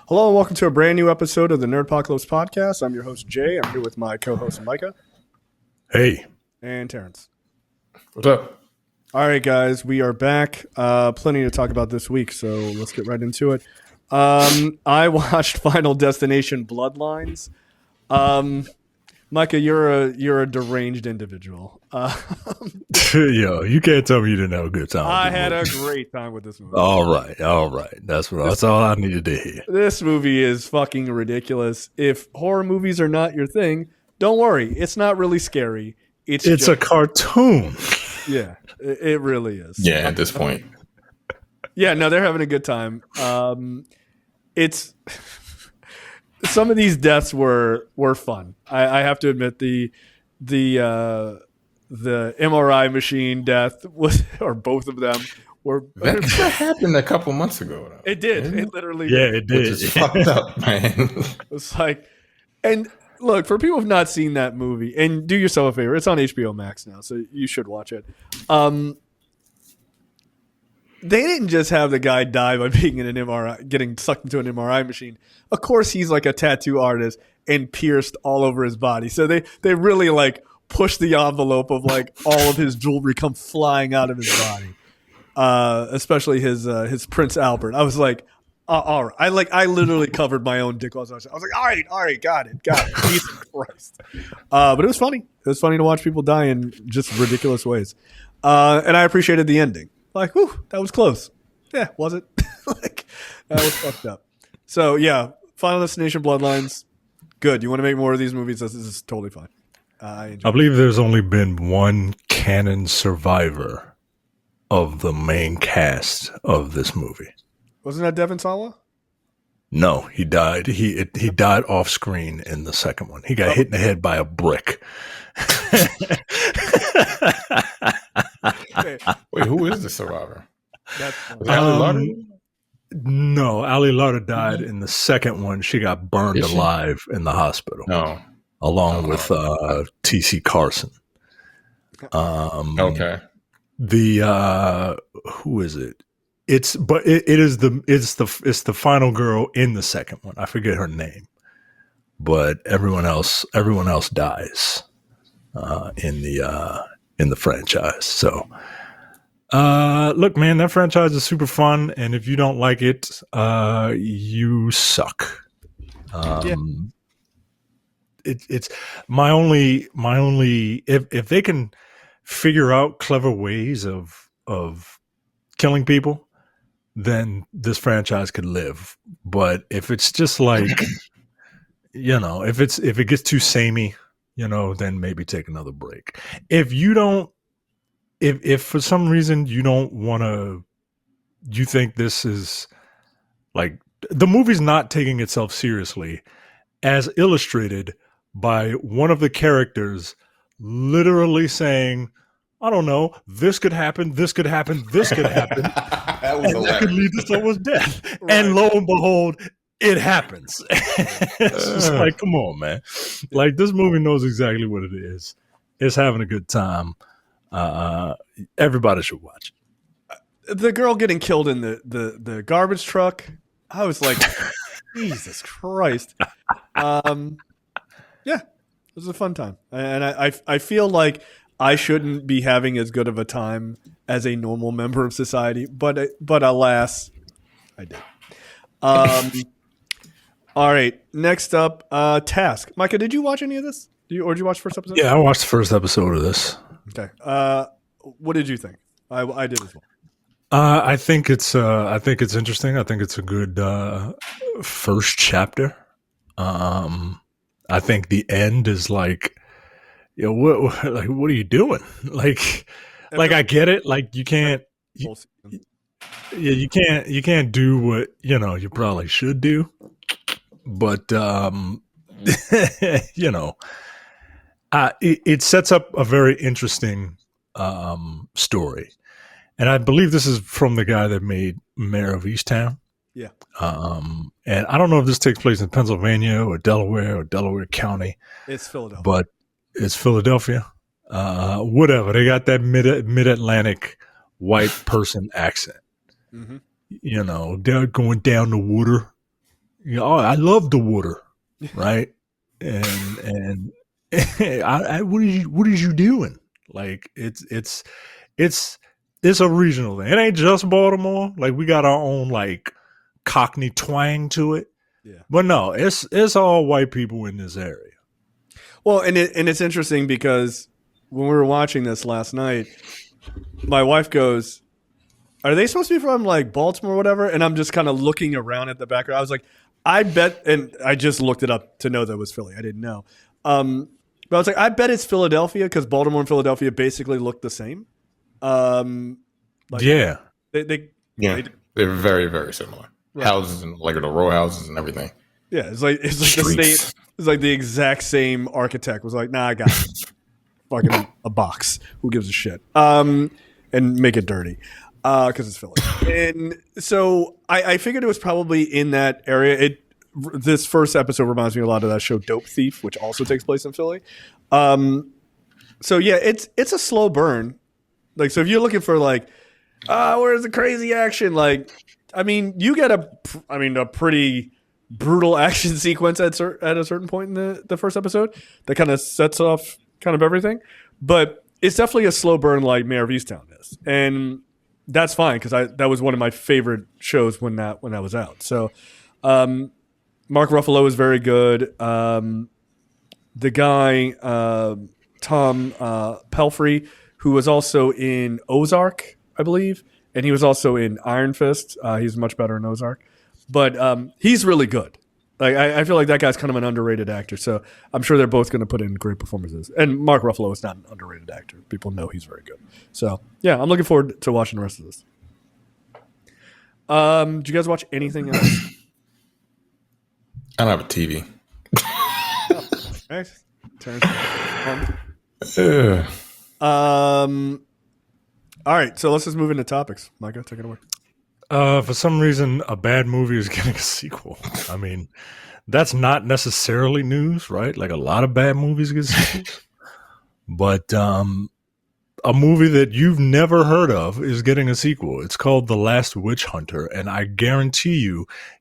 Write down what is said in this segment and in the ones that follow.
Hello and welcome to a brand new episode of the Nerdpocalypse Podcast. I'm your host, Jay. I'm here with my co-host, Micah. Hey. And Terrence. What's up? All right, guys. We are back. Plenty to talk about this week, so let's get right into it. I watched Final Destination Bloodlines. Micah, you're a deranged individual. Yo, you can't tell me you didn't have a good time. I had a great time with this movie. All right. That's all I needed to hear. This movie is fucking ridiculous. If horror movies are not your thing, don't worry. It's not really scary. It's just a cartoon. Yeah, it really is. Yeah, at this point. Yeah, no, they're having a good time. It's some of these deaths were fun. I have to admit the MRI machine death was, or both of them were. That happened a couple months ago. Though. It did. It literally. Yeah, it did. Which is fucked up, man. It's like, and look, for people who've not seen that movie, and do yourself a favor, it's on HBO Max now, so you should watch it. They didn't just have the guy die by being in an MRI, getting sucked into an MRI machine. Of course, he's like a tattoo artist and pierced all over his body. So they really like push the envelope of like all of his jewelry come flying out of his body, especially his Prince Albert. I was like, all right. I literally covered my own dick. I was like, all right, got it. Jesus Christ. But it was funny. It was funny to watch people die in just ridiculous ways. And I appreciated the ending. Like, whew, that was close. Yeah, was it? Like, that was fucked up. So, yeah, Final Destination Bloodlines, good. You want to make more of these movies? This is totally fine. I believe there's only been one canon survivor of the main cast of this movie. Wasn't that Devon Sawa? No, he died. He died off screen in the second one. He got hit in the head by a brick. Wait, who is the survivor? Ali Lauder? No, Ali Lauder died in the second one. She got burned alive in the hospital. No. Along with T.C. Carson. Okay. The who is it? It's the final girl in the second one. I forget her name, but everyone else dies in the franchise. So, look, man, that franchise is super fun, and if you don't like it, you suck. Yeah. It's my only if they can figure out clever ways of killing people, then this franchise could live. But if it's just like, if it gets too samey, then maybe take another break. If for some reason you think this is like, the movie's not taking itself seriously, as illustrated by one of the characters literally saying, I don't know, this could happen, this could happen, this could happen. that could lead to someone's death. Right. And lo and behold, it happens. It's just like, come on, man. Like, this movie knows exactly what it is. It's having a good time. Everybody should watch it. The girl getting killed in the garbage truck, I was like, Jesus Christ. Yeah, it was a fun time. And I feel like I shouldn't be having as good of a time as a normal member of society, but alas, I did. All right, next up, Task. Micah, did you watch any of this? Did you watch the first episode? Yeah, I watched the first episode of this. Okay. What did you think? I did as well. I think it's interesting. I think it's a good first chapter. I think the end is like, what are you doing? Like I get it. Like you can't do what you probably should do, but it sets up a very interesting story. And I believe this is from the guy that made Mayor of Easttown. Yeah. And I don't know if this takes place in Pennsylvania or Delaware County. It's Philadelphia. But it's Philadelphia. Whatever. They got that mid-Atlantic white person accent. Mm-hmm. They're going down the water. I love the water, right? And what is you doing? Like it's a regional thing. It ain't just Baltimore. Like we got our own like Cockney twang to it. Yeah. But no, it's all white people in this area. Well, and it's interesting because when we were watching this last night, my wife goes, "Are they supposed to be from like Baltimore or whatever?" And I'm just kind of looking around at the background. I was like, I bet, and I just looked it up to know that it was Philly. I didn't know. But I was like, I bet it's Philadelphia because Baltimore and Philadelphia basically look the same. Yeah. They're very, very similar. Right. Houses and like the row houses and everything. Yeah, it's like the same. It's like the exact same architect was like, "Nah, I got it. Fucking a box. Who gives a shit?" And make it dirty because it's Philly. And so I figured it was probably in that area. This first episode reminds me a lot of that show Dope Thief, which also takes place in Philly. So yeah, it's a slow burn. Like, so if you're looking for like, where's the crazy action? Like, I mean, you get a pretty brutal action sequence at a certain point in the first episode that kind of sets off kind of everything. But it's definitely a slow burn like Mayor of Easttown is, and that's fine because that was one of my favorite shows when that was out. So, Mark Ruffalo is very good. The guy Tom Pelphrey, who was also in Ozark, I believe, and he was also in Iron Fist. He's much better in Ozark, but he's really good. Like I feel like that guy's kind of an underrated actor, so I'm sure they're both going to put in great performances. And Mark Ruffalo is not an underrated actor; people know he's very good. So yeah, I'm looking forward to watching the rest of this. Did you guys watch anything else? I don't have a TV. Nice. All right, so let's just move into topics. Micah, take it away. For some reason, a bad movie is getting a sequel. I mean, that's not necessarily news, right? Like a lot of bad movies get sequels. But a movie that you've never heard of is getting a sequel. It's called The Last Witch Hunter, and I guarantee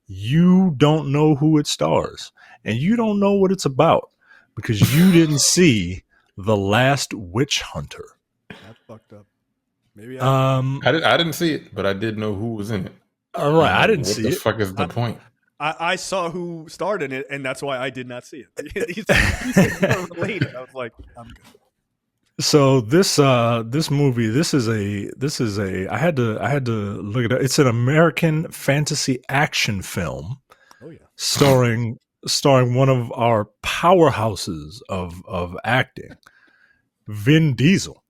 you don't know who it stars, and you don't know what it's about because you didn't see The Last Witch Hunter. That's fucked up. Maybe I didn't see it, but I did know who was in it. All right, I didn't see it. What the fuck is the point? I saw who starred in it, and that's why I did not see it. He's related. I was like, I'm good. So this movie, this is a I had to look it up. It's an American fantasy action film. Oh yeah. Starring one of our powerhouses of acting, Vin Diesel.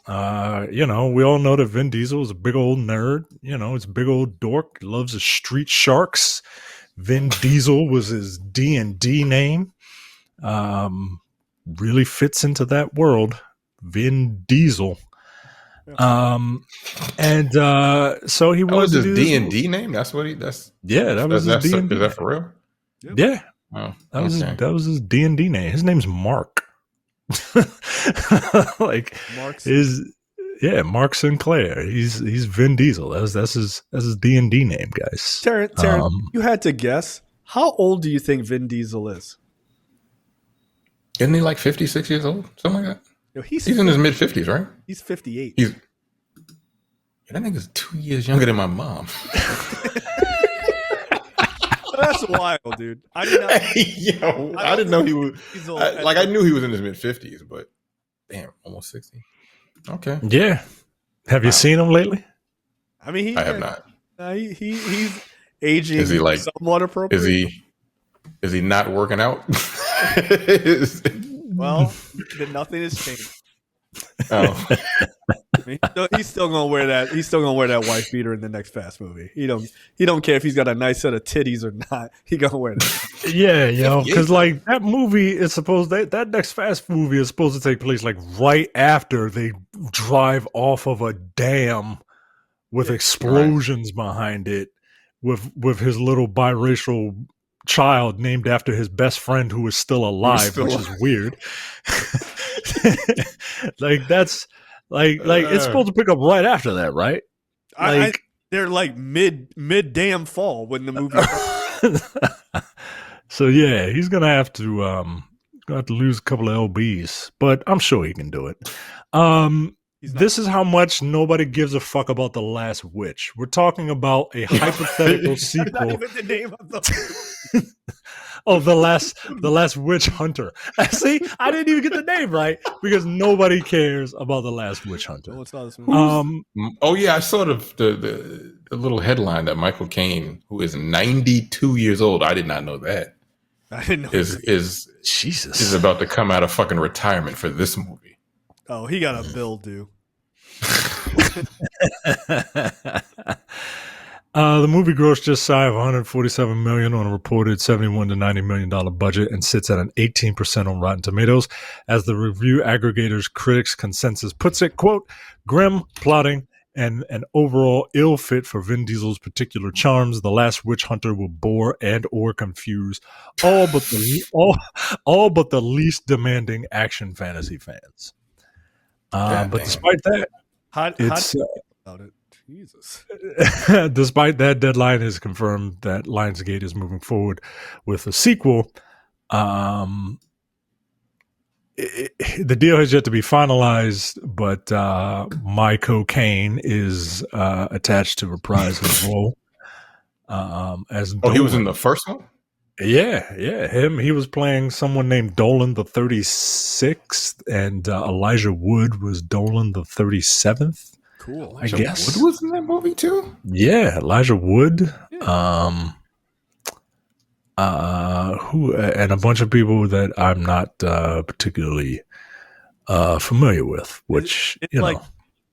We all know that Vin Diesel is a big old nerd. It's a big old dork. Loves his street sharks. Vin Diesel was his D&D name. Really fits into that world. Vin Diesel. So he wanted to do his D&D name. That's what that's that was his D&D. Is that for real? Yep. Yeah. Oh, that was his D&D name. His name's Mark. Like Mark's Mark Sinclair. He's Vin Diesel. That's his D&D name, guys. Taryn, you had to guess. How old do you think Vin Diesel is? Isn't he like 56 years old? Something like that? No, he's in his mid-50s, right? He's 58. That nigga's 2 years younger than my mom. That's wild, dude. I did not. I didn't know he was. I knew he was in his mid-50s, but damn, almost 60. Okay. Yeah. Have you seen him lately? I mean, I have not. He's aging. Is he like somewhat appropriate? Is he not working out? Well, then nothing has changed. Oh. He's still gonna wear that. He's still gonna wear that wife beater in the next Fast movie. He don't care if he's got a nice set of titties or not. He gonna wear that. Yeah, because like that movie is supposed that next Fast movie is supposed to take place like right after they drive off of a dam with explosions behind it, with his little biracial child named after his best friend who is still alive, which is weird. Like that's. Like it's supposed to pick up right after that, right? They're like mid damn fall when the movie. So yeah, he's gonna have to lose a couple of lbs, but I'm sure he can do it. This is how much nobody gives a fuck about The Last Witch. We're talking about a hypothetical sequel. Not even the name of the Oh, the last witch hunter. See, I didn't even get the name right because nobody cares about The Last Witch Hunter. What's this movie? Oh yeah, I saw the little headline that Michael Caine, who is 92 years old, I did not know that. I didn't know is about to come out of fucking retirement for this movie. Oh, he got a bill due. The movie grossed just shy of $147 million on a reported $71 to $90 million budget and sits at an 18% on Rotten Tomatoes. As the review aggregators' critics' consensus puts it, quote, grim plotting and an overall ill fit for Vin Diesel's particular charms, The Last Witch Hunter will bore and or confuse all but the least demanding action fantasy fans. But despite that, about it. Jesus. Despite that, Deadline has confirmed that Lionsgate is moving forward with a sequel. The deal has yet to be finalized, but Michael is attached to reprise his role as Dolan. He was in the first one? Yeah, him. He was playing someone named Dolan the 36th, and Elijah Wood was Dolan the 37th. Cool. I guess Wood was in that movie too. Yeah, Elijah Wood. Yeah. Who and a bunch of people that I'm not particularly familiar with. Which it's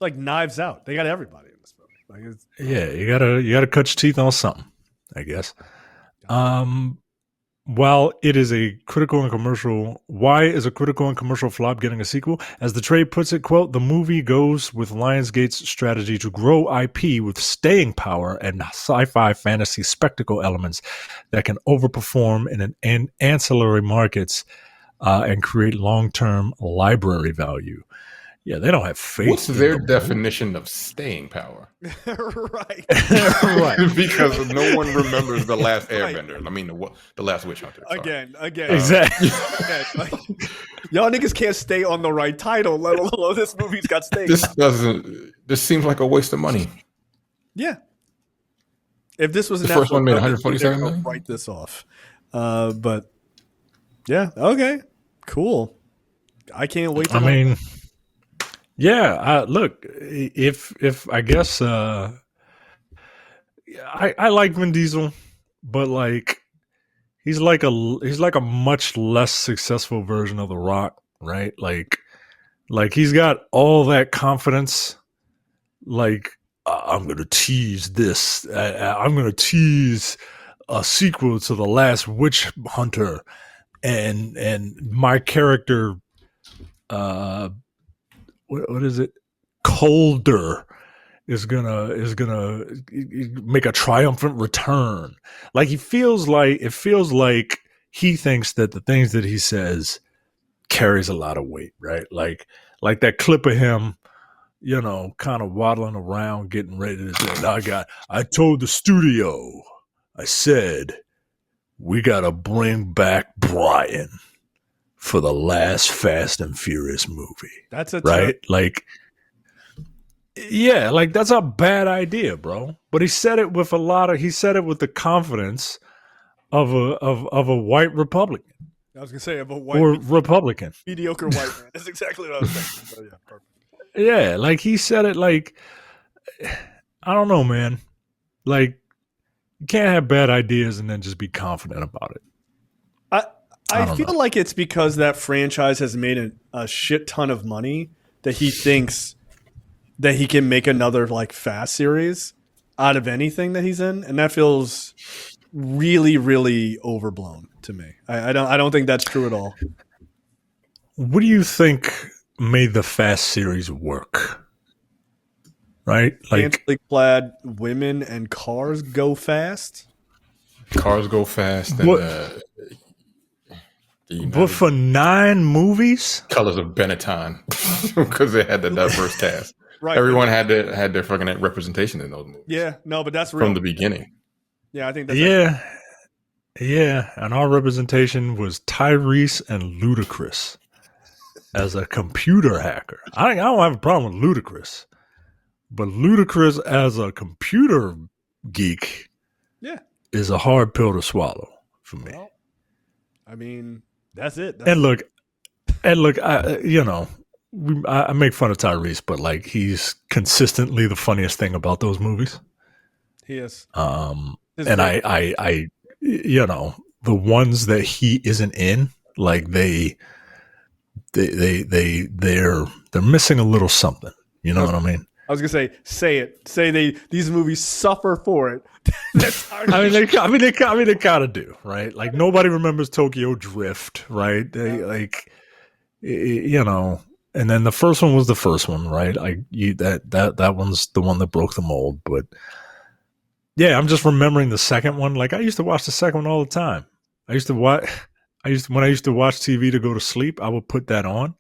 like Knives Out. They got everybody in this movie. You gotta cut your teeth on something, I guess. While it is a critical and commercial, why is a critical and commercial flop getting a sequel? As the trade puts it, quote, the movie goes with Lionsgate's strategy to grow IP with staying power and sci-fi fantasy spectacle elements that can overperform in ancillary markets and create long-term library value. Yeah, they don't have faith. What's their definition of staying power? Right. Because no one remembers The Last Airbender. I mean, the Last Witch Hunter. Sorry. Again. Exactly. Y'all niggas can't stay on the right title, let alone this movie's got staying. This seems like a waste of money. Yeah. If this was the first one made 147 million, write this off. But yeah, okay, cool. I can't wait. Yeah, look, if I guess I like Vin Diesel, but like he's like a much less successful version of The Rock, right? Like he's got all that confidence. Like I'm gonna tease this. I'm gonna tease a sequel to The Last Witch Hunter, and my character. What is it? Colder is gonna make a triumphant return. Like it feels like he thinks that the things that he says carries a lot of weight, right? Like that clip of him, kind of waddling around, getting ready to say, I told the studio, I said, we gotta bring back Brian for the last Fast and Furious movie. That's a right. That's a bad idea, bro. But he said it with the confidence of a white Republican. I was gonna say of a white Republican, mediocre white man. That's exactly what I was thinking. So, yeah, perfect. Yeah, like he said it. Like I don't know, man. Like you can't have bad ideas and then just be confident about it. I feel like it's because that franchise has made a shit ton of money that he thinks that he can make another like Fast series out of anything that he's in, and that feels really, really overblown to me. I don't think that's true at all. What do you think made the Fast series work? Right, like clad women and cars go fast. Cars go fast. But for 9 movies, Colors of Benetton, because they had the diverse cast. Right. Everyone had their fucking representation in those movies. Yeah, no, but that's real. From the beginning. Yeah, I think that's Yeah, and our representation was Tyrese and Ludacris as a computer hacker. I don't have a problem with Ludacris, but Ludacris as a computer geek, is a hard pill to swallow for me. Well, I mean, that's it. And look, I make fun of Tyrese, but like he's consistently the funniest thing about those movies. He is. And I the ones that he isn't in, like they're missing a little something. You know what I mean? I was gonna say it. Say these movies suffer for it. I mean, they kind of do, right? Like nobody remembers Tokyo Drift, right? They and then the first one was the first one, right? Like that one's the one that broke the mold. But yeah, I'm just remembering the second one. Like I used to watch the second one all the time. When I used to watch TV to go to sleep, I would put that on.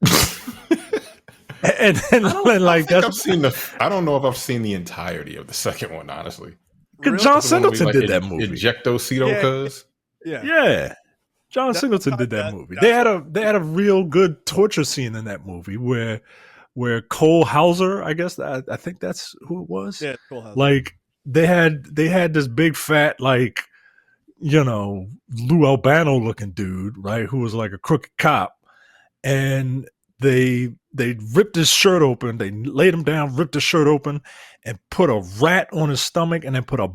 And I don't know if I've seen the entirety of the second one, honestly. Really? John Singleton did that movie. Ejectocito, cuz. Yeah. John Singleton did that movie. They had a real good torture scene in that movie where Cole Hauser, I guess I think that's who it was. Yeah, Cole Hauser. Like they had this big fat like Lou Albano looking dude, right, who was like a crooked cop, and they ripped his shirt open. They laid him down, ripped his shirt open, and put a rat on his stomach, and then put a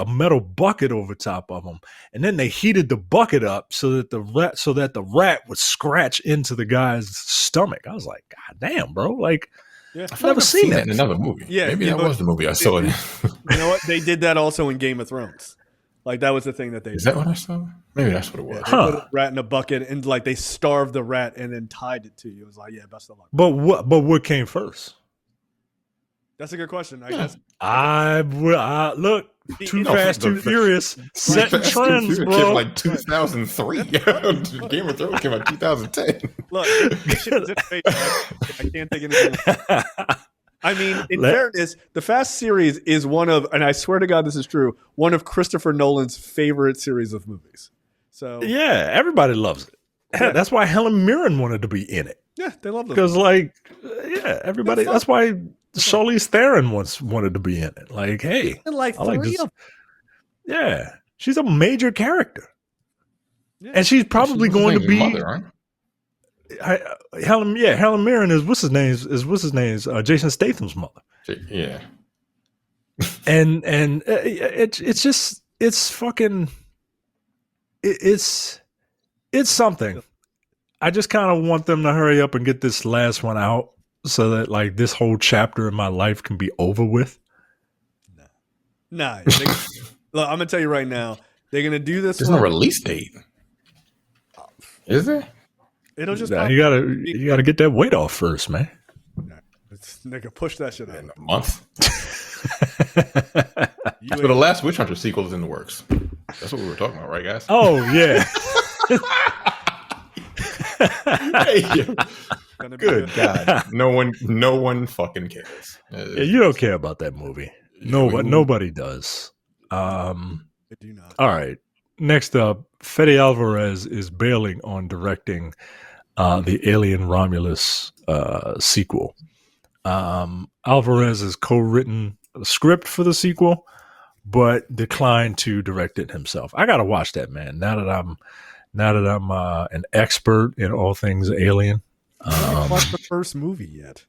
metal bucket over top of him. And then they heated the bucket up so that the rat would scratch into the guy's stomach. I was like, God damn, bro! Like, I've never seen that in another movie. Yeah, maybe that was the movie I saw it in. You know what? They did that also in Game of Thrones. Like that was the thing that they did. Is that what I saw? Maybe that's what it was. They put a rat in a bucket and like they starved the rat and then tied it to you. It was like, yeah, best of luck. But what came first? That's a good question. I guess. Look, Too Fast, Too Furious, setting trends, bro. Came like 2003. Game of Thrones came out 2010. Look, I can't think of anything. I mean, in fairness, the Fast series is one of, and I swear to God this is true, one of Christopher Nolan's favorite series of movies. So yeah, everybody loves it. Yeah. That's why Helen Mirren wanted to be in it. Yeah, they love it. Because everybody. That's why Charlize Theron once wanted to be in it. Like, hey, like three of them. Yeah, she's a major character, and she's probably going to be. Mother, right? Helen Mirren is what's his name? Jason Statham's mother. Yeah, and it's something. I just kind of want them to hurry up and get this last one out so that like this whole chapter in my life can be over with. Nah. Look, I'm gonna tell you right now, they're gonna do this. There's no release date, is there? It'll just you gotta get that weight off first, man. Nigga, push that shit out in a month. So the last Witch Hunter sequel is in the works. That's what we were talking about, right, guys? Oh yeah. Good God, no one fucking cares. Yeah, you don't care about that movie. Nobody does. I do not. All right. Next up, Fede Alvarez is bailing on directing the Alien Romulus sequel. Alvarez has co-written a script for the sequel, but declined to direct it himself. I gotta watch that, man. Now that I'm an expert in all things alien. I haven't watched the first movie yet.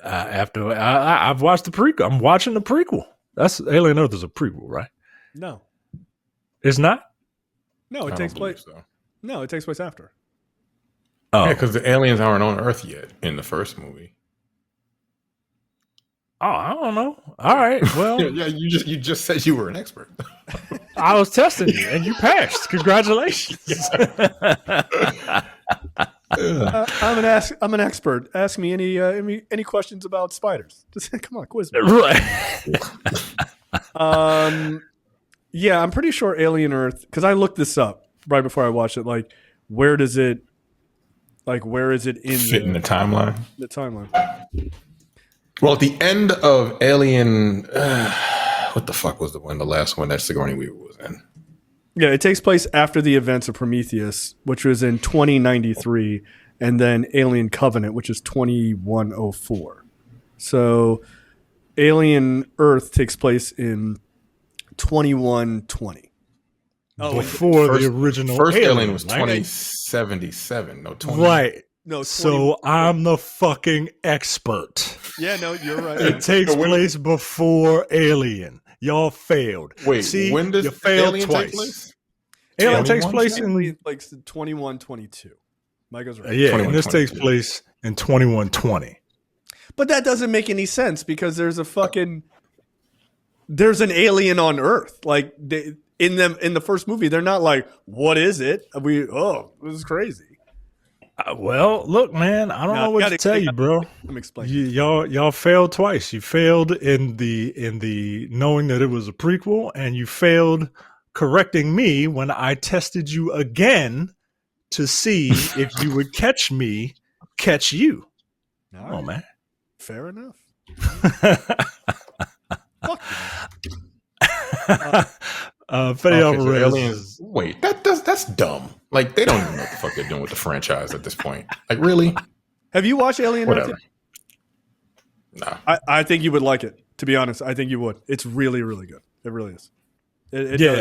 I've watched the prequel. I'm watching the prequel. That's Alien Earth is a prequel, right? No, it's not. No, it takes place. So. No, it takes place after. Oh, yeah, because the aliens aren't on Earth yet in the first movie. Oh, I don't know. All right, well, yeah, you just said you were an expert. I was testing you, and you passed. Congratulations. I'm an expert. Ask me any questions about spiders. Just come on, quiz me. Right. Yeah, I'm pretty sure Alien Earth, because I looked this up right before I watched it. Like, where is it in the timeline? The timeline. Well, at the end of Alien, what the fuck was the last one that Sigourney Weaver was in? Yeah, it takes place after the events of Prometheus, which was in 2093, and then Alien Covenant, which is 2104. So Alien Earth takes place in 2120. Before the original first Alien was right? 2077. No, 20. Right. No, So I'm the fucking expert. Yeah, no, you're right. It takes place before Alien. Y'all failed. Wait, see, when does you failed Alien twice. take place? Alien takes place in like 2122. Micah's right. yeah, and this takes place in 2120. But that doesn't make any sense because there's an alien on Earth. Like in the first movie, they're not like, what is it? This is crazy. Well, look, man, I don't know what to tell you, bro. I'm explaining. Y'all failed twice. You failed in the knowing that it was a prequel, and you failed correcting me when I tested you again to see if you would catch you. All Oh right. man, Fair enough. Fede Alvarez. Aliens. Wait, that's dumb. Like, they don't even know what the fuck they're doing with the franchise at this point. Like, really? Have you watched Alien? Whatever. Nah. I think you would like it. To be honest, I think you would. It's really, really good. It really is. It does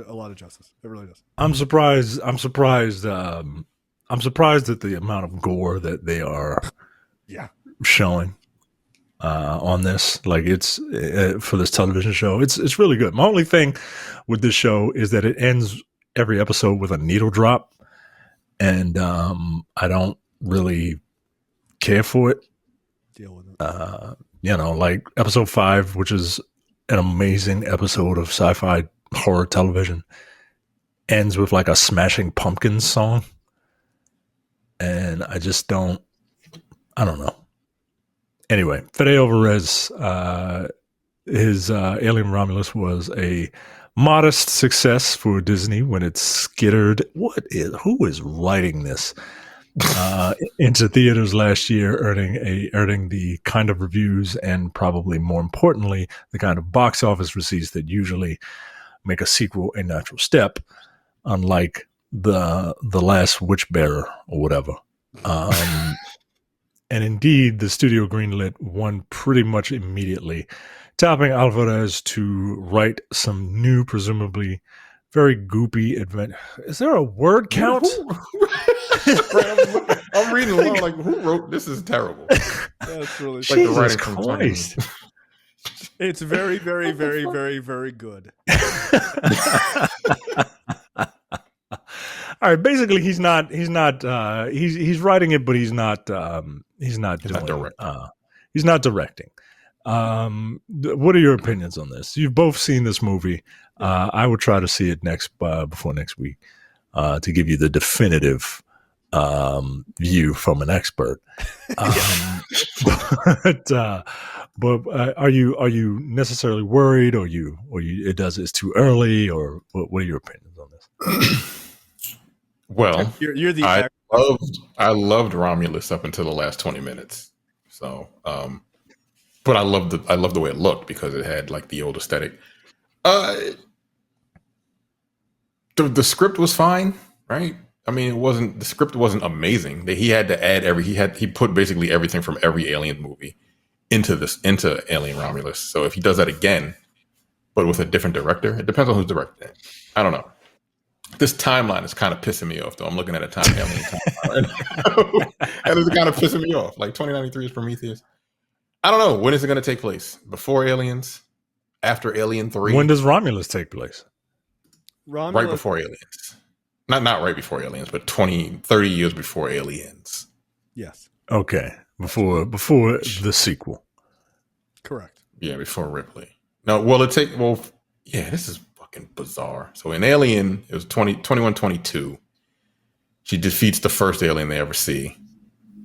a lot of justice. It really does. I'm surprised. I'm surprised at the amount of gore that they are showing on this. Like, it's for this television show. It's really good. My only thing with this show is that it ends every episode with a needle drop, and I don't really care for it. Deal with it. Like episode 5, which is an amazing episode of sci-fi horror television, ends with like a Smashing Pumpkins song, and I don't know. Anyway, Fede Alvarez, his Alien Romulus was a modest success for Disney when it skittered. Who is writing this? Into theaters last year, earning the kind of reviews and probably more importantly, the kind of box office receipts that usually make a sequel a natural step, unlike the Last Witchbearer or whatever. And indeed, the studio greenlit one pretty much immediately, tapping Alvarez to write some new, presumably very goopy adventure. Is there a word count? I'm reading along like, who wrote this? Is terrible. That's really Like the writing from Christ. It's very, very, very, very, very good. All right. Basically, he's writing it, but he's not directing. What are your opinions on this? You've both seen this movie. I would try to see it before next week to give you the definitive view from an expert. But are you necessarily worried, or it's too early, or what are your opinions on this? Well, you're the I loved Romulus up until the last 20 minutes. So, but I loved the way it looked because it had like the old aesthetic. The script was fine, right? I mean, the script wasn't amazing. He had to add he put basically everything from every Alien movie into Alien Romulus. So if he does that again, but with a different director, it depends on who's directing it. I don't know. This timeline is kind of pissing me off, though. I'm looking at Alien timeline, and it's kind of pissing me off. Like 2093 is Prometheus. I don't know. When is it going to take place? Before Aliens? After Alien 3? When does Romulus take place? Right before Aliens. Not right before Aliens, but 30 years before Aliens. Yes. Okay. Before the sequel. Correct. Yeah, before Ripley. No, this is fucking bizarre. So in Alien, it was 2122. She defeats the first alien they ever see,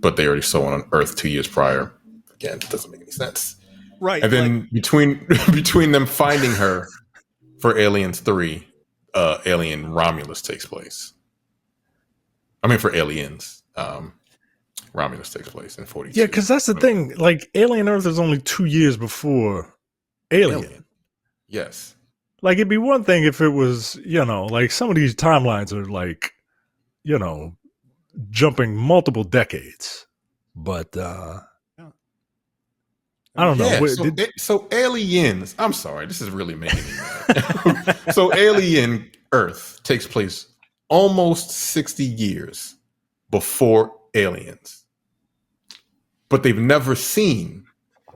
but they already saw one on Earth 2 years prior. Again, it doesn't make any sense. Right. And then between them finding her for Aliens 3, Alien Romulus takes place. I mean, for Aliens, Romulus takes place in 42. Yeah, because that's the thing. Like, Alien Earth is only 2 years before Alien. Yes. Like, it'd be one thing if it was, like some of these timelines are like, jumping multiple decades. But I don't know. Yeah, so aliens, I'm sorry, this is really making me mad. So Alien Earth takes place almost 60 years before Aliens. But they've never seen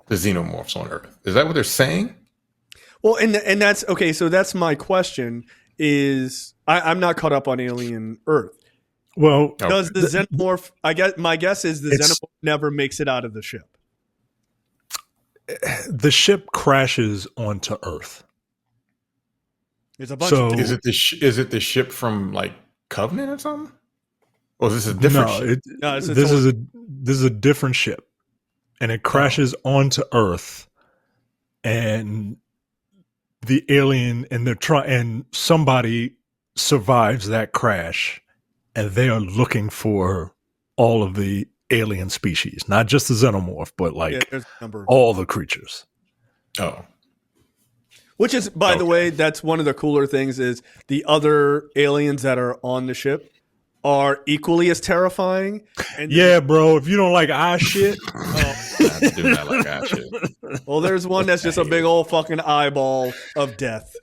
the xenomorphs on Earth. Is that what they're saying? Well, and that's okay. So that's my question: is I'm not caught up on Alien Earth. Well, does the xenomorph? I guess my guess is the xenomorph never makes it out of the ship. The ship crashes onto Earth. There's a bunch. Of is it the ship from like Covenant or something? Or is this a different ship? This is a different ship, and it crashes onto Earth, and the alien and somebody survives that crash, and they are looking for all of the alien species, not just the xenomorph, but like all the creatures. Oh. Which is, by the way, that's one of the cooler things is the other aliens that are on the ship are equally as terrifying. And bro, if you don't like eye shit. I do not like eye shit. Well, there's one that's just a big old fucking eyeball of death.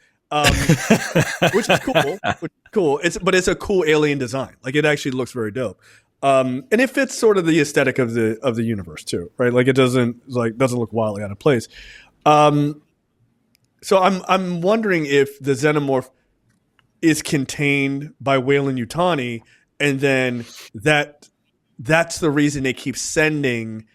Which is cool. Cool. It's a cool alien design. Like, it actually looks very dope. And it fits sort of the aesthetic of the universe too, right? Like, it doesn't look wildly out of place. So I'm wondering if the xenomorph is contained by Weyland-Yutani, and then that's the reason they keep sending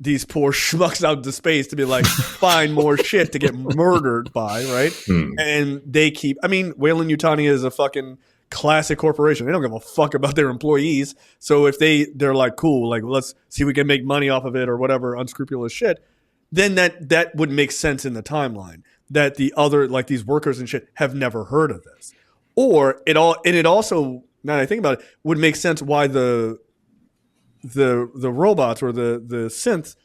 these poor schmucks out to space to be like, find more shit to get murdered by, right? And they keep, Weyland-Yutani is a fucking classic corporation. They don't give a fuck about their employees. So if they're like, cool, like, let's see if we can make money off of it or whatever unscrupulous shit, then that would make sense in the timeline that the other, like, these workers and shit have never heard of this. Or it also, now that I think about it, would make sense why the robots or the synths,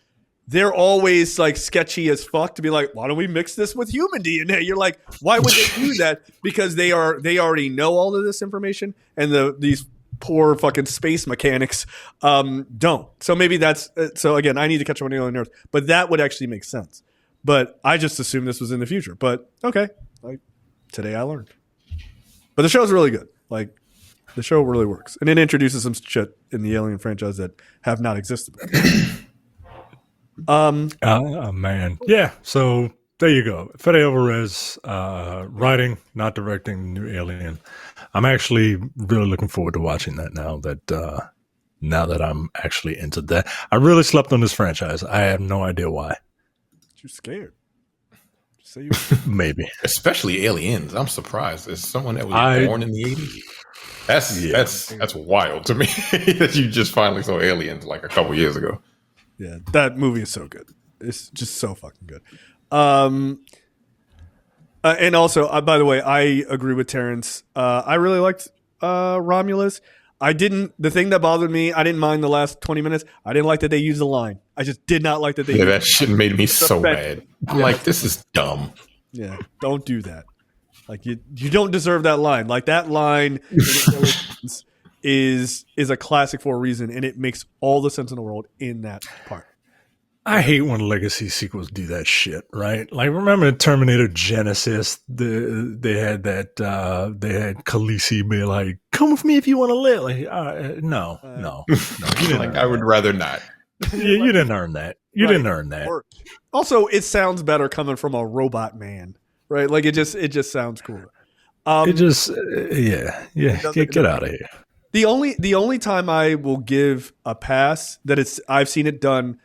they're always like sketchy as fuck to be like, why don't we mix this with human DNA? You're like, why would they do that? Because they already know all of this information, and these poor fucking space mechanics don't. So maybe that's so again, I need to catch up on Alien Earth, but that would actually make sense. But I just assumed this was in the future. But okay, like, today I learned. But the show's really good. Like, the show really works, and it introduces some shit in the Alien franchise that have not existed before. Man, yeah. So there you go. Fede Alvarez, writing, not directing New Alien. I'm actually really looking forward to watching that now that I'm actually into that. I really slept on this franchise. I have no idea why. You're scared. Maybe. Especially Aliens. I'm surprised. As someone that was born in the 80s. That's wild to me that you just finally saw Aliens like a couple years ago. Yeah, that movie is so good. It's just so fucking good. And also, by the way, I agree with Terrence. I really liked Romulus. The thing that bothered me, I didn't mind the last 20 minutes. I didn't like that they used the line. I just did not like that they used that shit made me so mad. I'm like, this is dumb. Yeah, don't do that. Like, you don't deserve that line. Like, that line is a classic for a reason, and it makes all the sense in the world in that part. I hate when legacy sequels do that shit, right? Like, remember Terminator Genesis? They had Khaleesi be like, "Come with me if you want to live." Like, no. Like, I would rather not. You didn't earn that. You didn't earn that. Also, it sounds better coming from a robot man, right? Like, it just sounds cooler. Get out of here. The only time I will give a pass that I've seen it done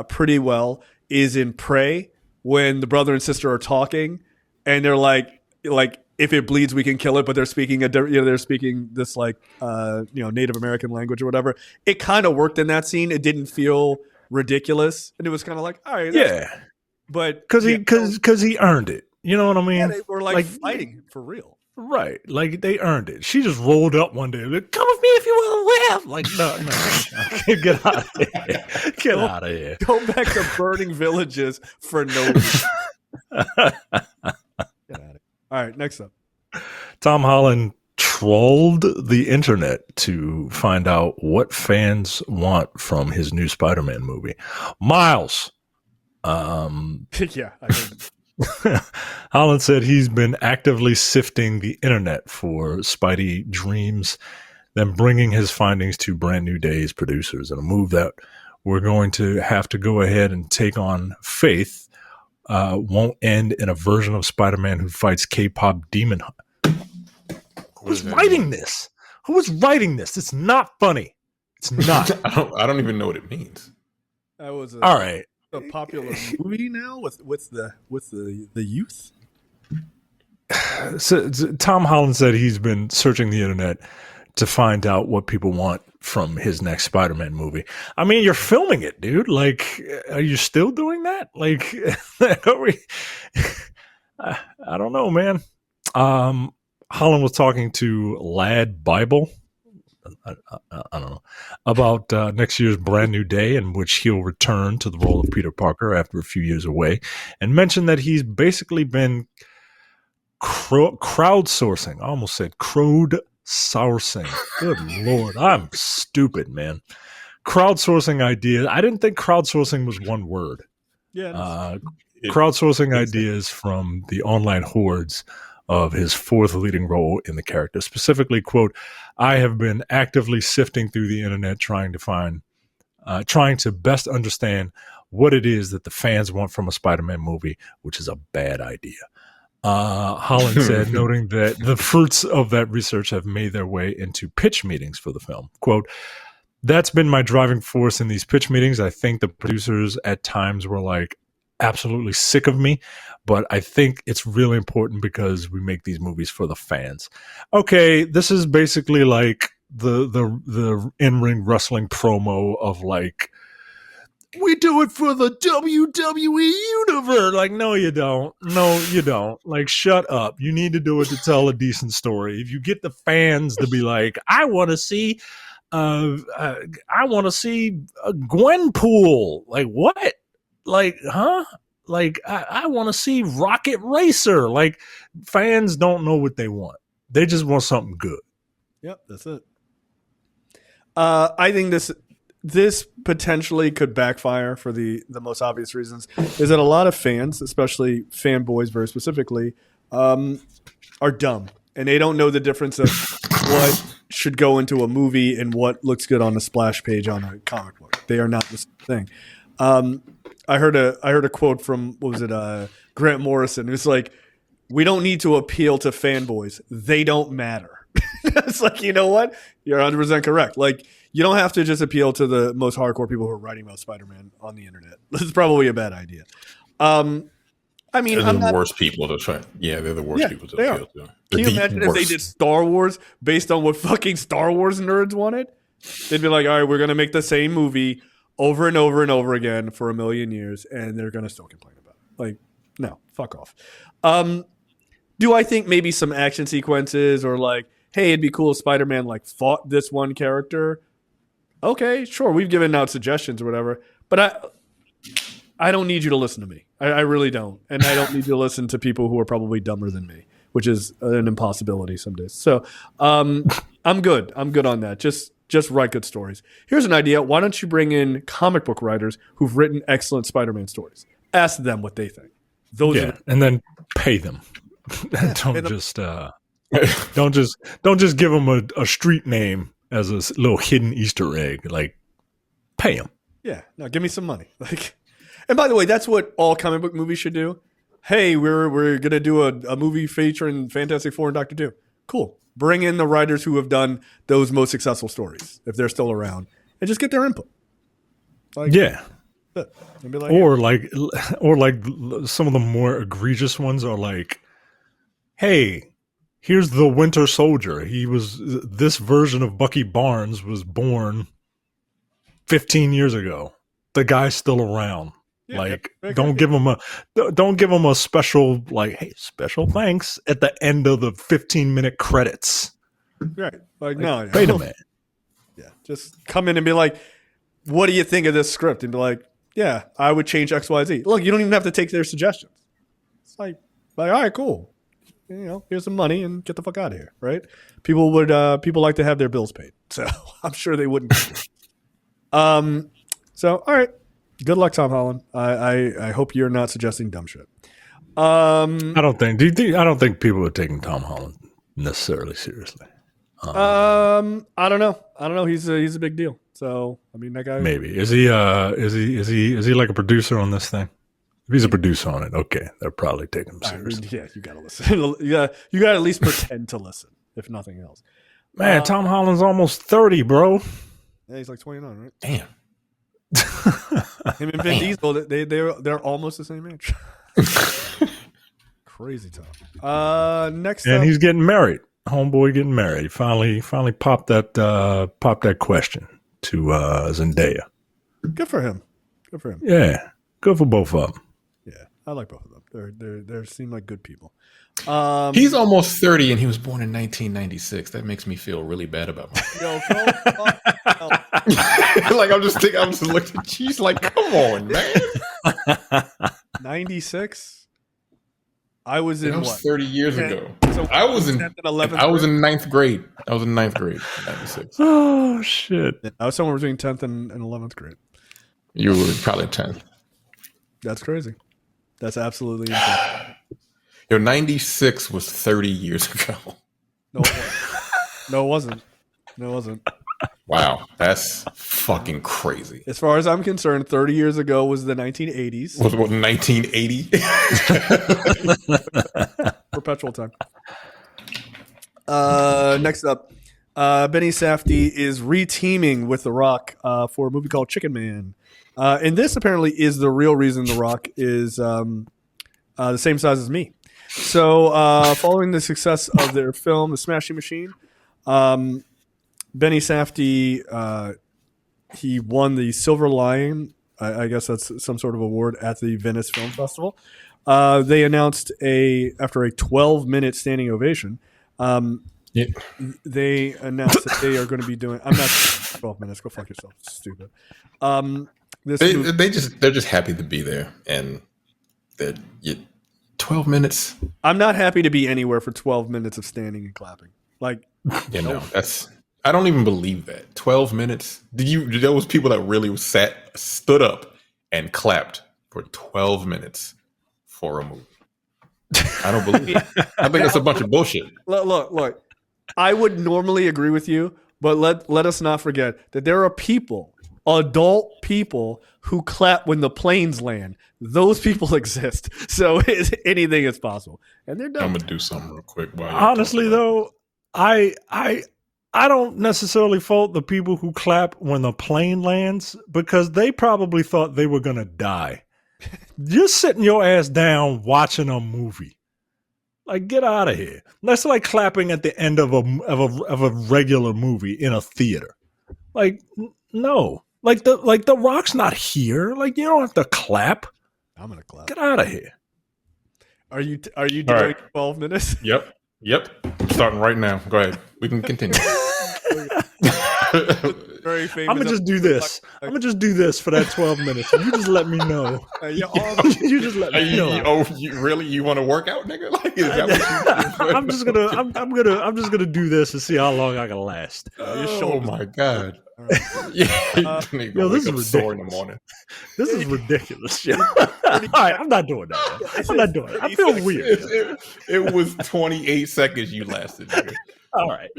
pretty well is in Prey, when the brother and sister are talking and they're like if it bleeds we can kill it, but they're speaking they're speaking this like Native American language or whatever. It kind of worked in that scene. It didn't feel ridiculous, and it was kind of like, all right, but because he earned it. You know what I mean? Yeah, they were like fighting for real. Right, like they earned it. She just rolled up one day, like, "Come with me if you want to live." Like, no, get out of here, get out of here. Go back to burning villages for no reason. Get out of here. All right, next up. Tom Holland trolled the internet to find out what fans want from his new Spider-Man movie. Miles. Yeah, I think. Holland said he's been actively sifting the internet for Spidey dreams, then bringing his findings to Brand New Day's producers in a move that we're going to have to go ahead and take on faith won't end in a version of Spider-Man who fights K-pop demon. Who's writing this? Who is writing this? It's not funny. It's not. I don't even know what it means. That was all right. A popular movie now with the youth. So Tom Holland said he's been searching the internet to find out what people want from his next Spider-Man movie. I mean, you're filming it, dude. Like, are you still doing that? Like, I don't know, man. Holland was talking to Lad Bible. I don't know about next year's Brand New Day, in which he'll return to the role of Peter Parker after a few years away, and mentioned that he's basically been crowdsourcing. I almost said crowdsourcing. Good Lord, I'm stupid, man. Crowdsourcing ideas. I didn't think crowdsourcing was one word. Yeah. Crowdsourcing ideas from the online hordes of his fourth leading role in the character. Specifically, quote, I have been actively sifting through the internet trying to best understand what it is that the fans want from a Spider-Man movie, which is a bad idea. Holland said, noting that the fruits of that research have made their way into pitch meetings for the film. Quote, that's been my driving force in these pitch meetings. I think the producers at times were like absolutely sick of me, but I think it's really important because we make these movies for the fans. Okay, this is basically like the in-ring wrestling promo of like, we do it for the WWE universe. Like, no, you don't. No, you don't. Like, shut up. You need to do it to tell a decent story. If you get the fans to be like, I want to see Gwenpool. Like, what? Like, huh? Like, I want to see Rocket Racer. Like, fans don't know what they want. They just want something good. Yep, that's it. I think this potentially could backfire for the most obvious reasons. Is that a lot of fans, especially fanboys very specifically, are dumb. And they don't know the difference of what should go into a movie and what looks good on a splash page on a comic book. They are not the same thing. I heard a quote from, what was it, Grant Morrison. It was like, we don't need to appeal to fanboys. They don't matter. It's like, you know what? You're 100% correct. Like, you don't have to just appeal to the most hardcore people who are writing about Spider-Man on the internet. That's probably a bad idea. I mean, they're the worst people to try. Yeah, they're the worst people to appeal to. Can you imagine if they did Star Wars based on what fucking Star Wars nerds wanted? They'd be like, all right, we're going to make the same movie over and over and over again for a million years, and they're going to still complain about it. Like, no, fuck off. Do I think maybe some action sequences or like, hey, it'd be cool if Spider-Man like fought this one character? Okay, sure. We've given out suggestions or whatever, but I don't need you to listen to me. I really don't. And I don't need you to listen to people who are probably dumber than me, which is an impossibility some days. So I'm good. I'm good on that. Just write good stories. Here's an idea. Why don't you bring in comic book writers who've written excellent Spider-Man stories? Ask them what they think. And then pay them. Don't just give them a street name as a little hidden Easter egg. Like, pay them. Yeah. No, give me some money. Like, and by the way, that's what all comic book movies should do. Hey, we're gonna do a movie featuring Fantastic Four and Doctor Doom. Cool. Bring in the writers who have done those most successful stories, if they're still around, and just get their input. Like, yeah. Be like, or like some of the more egregious ones are like, hey, here's the Winter Soldier. This version of Bucky Barnes was born 15 years ago. The guy's still around. Yeah, like, don't give him a special, like, hey, special thanks at the end of the 15-minute credits. Right. Like, no. Wait a minute. Yeah. Just come in and be like, what do you think of this script? And be like, yeah, I would change X, Y, Z. Look, you don't even have to take their suggestions. It's like all right, cool. here's some money and get the fuck out of here, right? People like to have their bills paid, so I'm sure they wouldn't. So all right, good luck, Tom Holland. I hope you're not suggesting dumb shit. I don't think people are taking Tom Holland necessarily seriously. I don't know. He's a big deal. So I mean, that guy. Maybe is he like a producer on this thing? If he's a producer on it, okay, they're probably taking him seriously. Yeah, you gotta listen. you got to at least pretend to listen, if nothing else. Man, Tom Holland's almost 30, bro. Yeah, he's like 29, right? Damn. Him and Vin Diesel, they're almost the same age. Crazy time. Next, and he's getting married. Homeboy getting married. He finally popped that question to Zendaya. Good for him. Yeah, good for both of them. Yeah, I like both of them. They seem like good people. He's almost 30 and he was born in 1996. That makes me feel really bad about myself. Like I'm just looking at cheese like, come on, man. 96. I was in what? 30 years ago. So I was in 10th and 11th. I was in ninth grade. I was in ninth grade. 96. Oh shit! Yeah, I was somewhere between 10th and 11th grade. You were probably 10th. That's crazy. That's absolutely insane. 96 was 30 years ago. No, it wasn't. Wow, that's fucking crazy. As far as I'm concerned, 30 years ago was the 1980s. Was what, 1980? Perpetual time. Next up, Benny Safdie is reteaming with The Rock for a movie called Chicken Man. And this apparently is the real reason The Rock is the same size as me. So following the success of their film, The Smashing Machine, Benny Safdie, he won the Silver Lion. I guess that's some sort of award at the Venice Film Festival. They announced after a 12-minute standing ovation. They announced that they are going to be doing. I'm not 12 minutes. Go fuck yourself. Stupid. They're just happy to be there, and 12 minutes. I'm not happy to be anywhere for 12 minutes of standing and clapping. Like, that's. I don't even believe that. 12 minutes. Did those people that really stood up and clapped for 12 minutes for a movie? I don't believe it. I think it's a bunch of bullshit. Look. I would normally agree with you, but let us not forget that there are people, adult people, who clap when the planes land. Those people exist. So anything is possible. And they're done. I'm gonna do something real quick. Honestly, though, I don't necessarily fault the people who clap when the plane lands because they probably thought they were going to die. You're sitting your ass down watching a movie. Like, get out of here. That's like clapping at the end of a regular movie in a theater. Like, no. Like the Rock's not here. Like, you don't have to clap. I'm going to clap. Get out of here. Are you doing 12 minutes? Yep. I'm starting right now. Go ahead. We can continue. Very famous. I'm gonna just do this. I'm gonna just do this for that 12 minutes. You just let me know. You just let me know. Oh, you want to work out, nigga? Like, is that what I'm just gonna do this and see how long I can last. Oh my god. Yo, this is ridiculous. In the morning. This is ridiculous. All right, I'm not doing that. I'm not doing it. I feel weird. It was 28 seconds you lasted. Nigga. All right.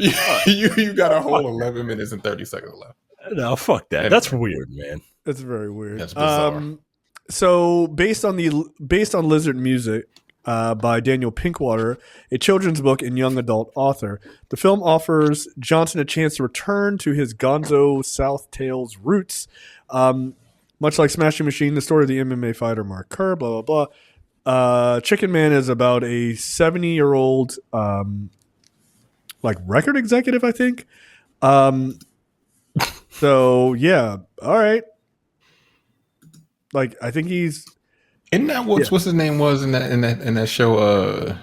You got a whole 11 minutes and 30 seconds left. No, fuck that. That's weird, man. That's very weird. That's bizarre. So based on Lizard Music by Daniel Pinkwater, a children's book and young adult author, the film offers Johnson a chance to return to his Gonzo South Tales roots. Much like Smashing Machine, the story of the MMA fighter Mark Kerr, blah, blah, blah. Chicken Man is about a 70-year-old record executive, I think. So yeah, all right. Like, I think he's. Isn't that what's his name was in that show?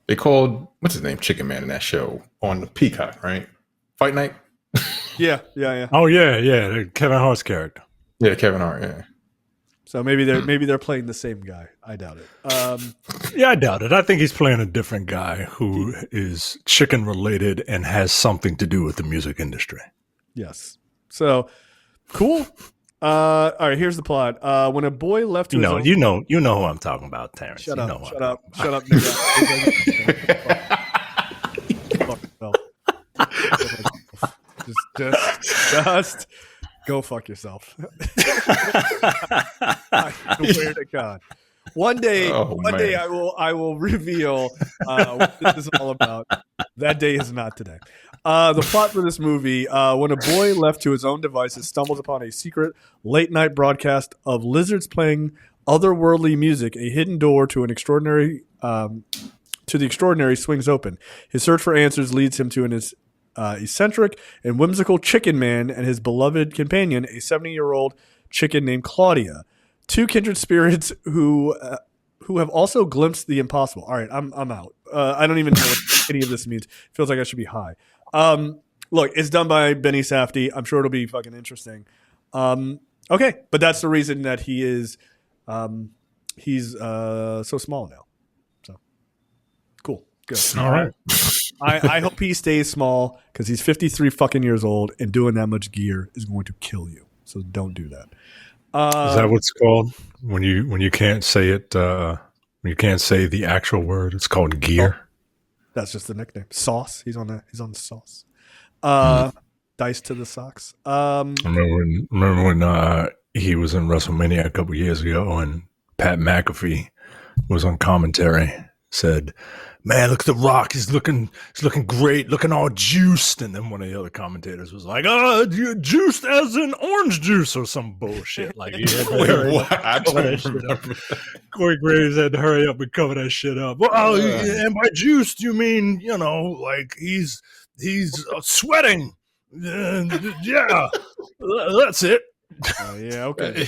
They called what's his name Chicken Man in that show on the Peacock, right? Fight Night. Yeah. Oh yeah, Kevin Hart's character. Yeah, Kevin Hart. Yeah. So maybe they're playing the same guy. I doubt it. Yeah, I doubt it. I think he's playing a different guy who is chicken related and has something to do with the music industry. Yes. So cool. All right. Here's the plot. When a boy left to you know who I'm talking about, Terrence. Shut up, nigga. Just go fuck yourself. I swear to God. One day I will reveal what this is all about. That day is not today. The plot for this movie: when a boy left to his own devices stumbles upon a secret late-night broadcast of lizards playing otherworldly music, a hidden door to the extraordinary swings open. His search for answers leads him to an eccentric and whimsical chicken man and his beloved companion, a 70-year-old chicken named Claudia. Two kindred spirits who have also glimpsed the impossible. All right, I'm out. I don't even know what any of this means. Feels like I should be high. Look, it's done by Benny Safdie. I'm sure it'll be fucking interesting. Okay, but that's the reason that he's so small now. So cool, good. All right. I hope he stays small because he's 53 fucking years old, and doing that much gear is going to kill you. So don't do that. Is that what's called when you can't say it? When you can't say the actual word, it's called gear. Oh, that's just the nickname. Sauce. He's on the sauce. Dice to the socks. Remember when he was in WrestleMania a couple years ago, and Pat McAfee was on commentary, said, "Man, look at The Rock. He's looking great, looking all juiced." And then one of the other commentators was like, "Oh, you're juiced as in orange juice or some bullshit." Like, he had to hurry up and cover that shit up. Corey Graves had to hurry up and cover that shit up. Well, and by juiced, you mean, like he's sweating. Yeah, that's it. Yeah, okay.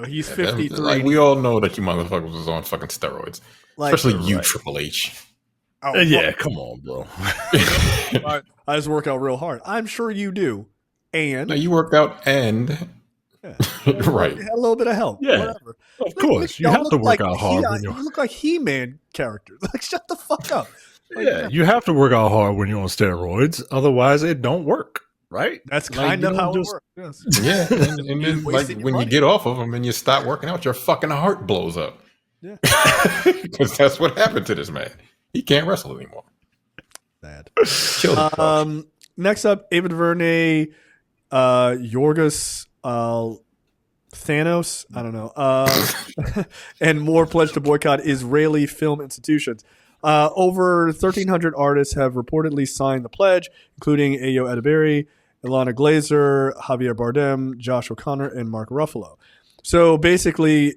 He's 53. Like, we all know that you motherfuckers was on fucking steroids. Like, especially you, Triple H. Oh, yeah, come on, bro. I just work out real hard. I'm sure you do. And no, you worked out and right. You had a little bit of help. Yeah, whatever. Of course, you have to work out hard. You look like He-Man characters. Like, shut the fuck up. Like, yeah, you have to work out hard when you're on steroids. Otherwise, it don't work. Right? That's kind of how it works. Yes. Yeah, and then like when you get off of them and you stop working out, your fucking heart blows up. Yeah, because that's what happened to this man. He can't wrestle anymore. Bad. Next up, Ava DuVernay, Yorgos Thanos. I don't know. And more pledged to boycott Israeli film institutions. Over 1,300 artists have reportedly signed the pledge, including Ayo Edebiri, Ilana Glazer, Javier Bardem, Josh O'Connor, and Mark Ruffalo. So basically,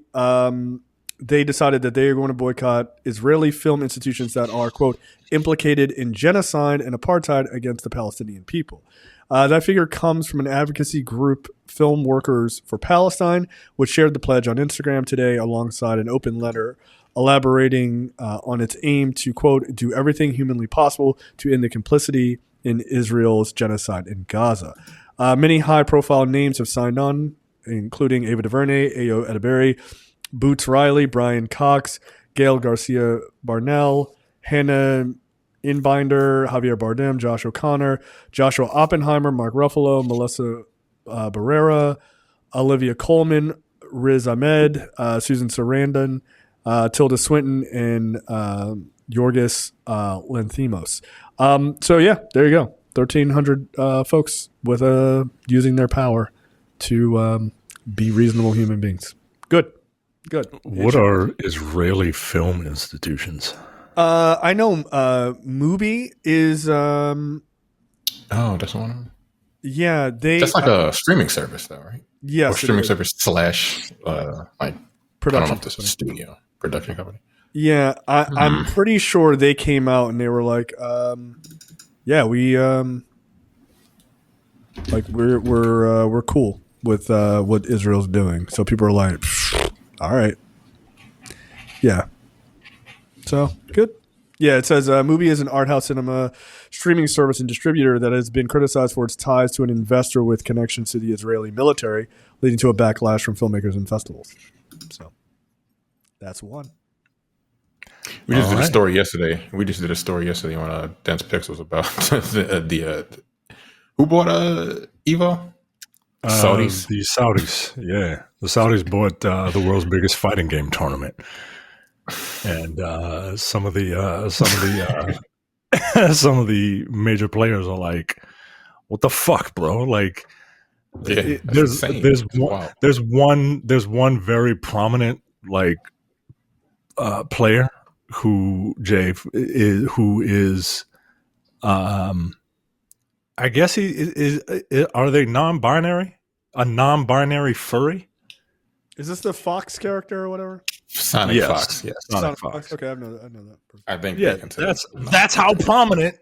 they decided that they are going to boycott Israeli film institutions that are, quote, implicated in genocide and apartheid against the Palestinian people. That figure comes from an advocacy group, Film Workers for Palestine, which shared the pledge on Instagram today alongside an open letter elaborating on its aim to, quote, do everything humanly possible to end the complicity in Israel's genocide in Gaza. Many high-profile names have signed on, including Ava DuVernay, Ayo Edebiri, Boots Riley, Brian Cox, Gail Garcia Barnell, Hannah Inbinder, Javier Bardem, Josh O'Connor, Joshua Oppenheimer, Mark Ruffalo, Melissa Barrera, Olivia Colman, Riz Ahmed, Susan Sarandon, Tilda Swinton, and Yorgos Lanthimos. So yeah, there you go. 1,300 folks with using their power to be reasonable human beings. Good. What are Israeli film institutions? I know Mubi is. Oh, that's one. Yeah, that's like a streaming service, though, right? Yes, or streaming service / like production. I don't know if this is a studio production company. Yeah, I'm pretty sure they came out and they were like, yeah, we like we're cool with what Israel's doing. So people are like, all right, yeah. So good. Yeah, it says Mubi is an art house cinema streaming service and distributor that has been criticized for its ties to an investor with connections to the Israeli military, leading to a backlash from filmmakers and festivals. So that's one. We just did a story yesterday. On Dense Pixels about who bought Evo? Saudis. The Saudis, yeah. The Saudis bought the world's biggest fighting game tournament. And some of the major players are like, "What the fuck, bro?" Like, there's one very prominent like player who is I guess he is. Are they non-binary? A non-binary furry? Is this the Fox character or whatever? Sonic Fox, yes. Sonic Fox. Okay, I know that person. I think that's how prominent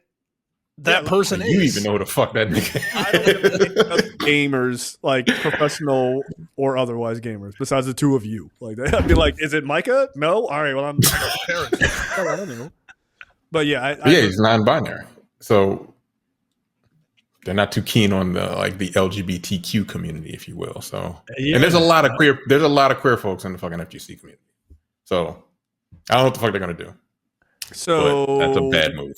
that person is. You even know who the fuck that nigga is. I don't know gamers, like professional or otherwise gamers, besides the two of you. Like I'd be like, is it Micah? No? All right, well I'm parents. I don't know. But yeah, he's non-binary. So they're not too keen on the LGBTQ community, if you will. So and there's a lot of queer folks in the fucking FGC community. So I don't know what the fuck they're gonna do. So but that's a bad move.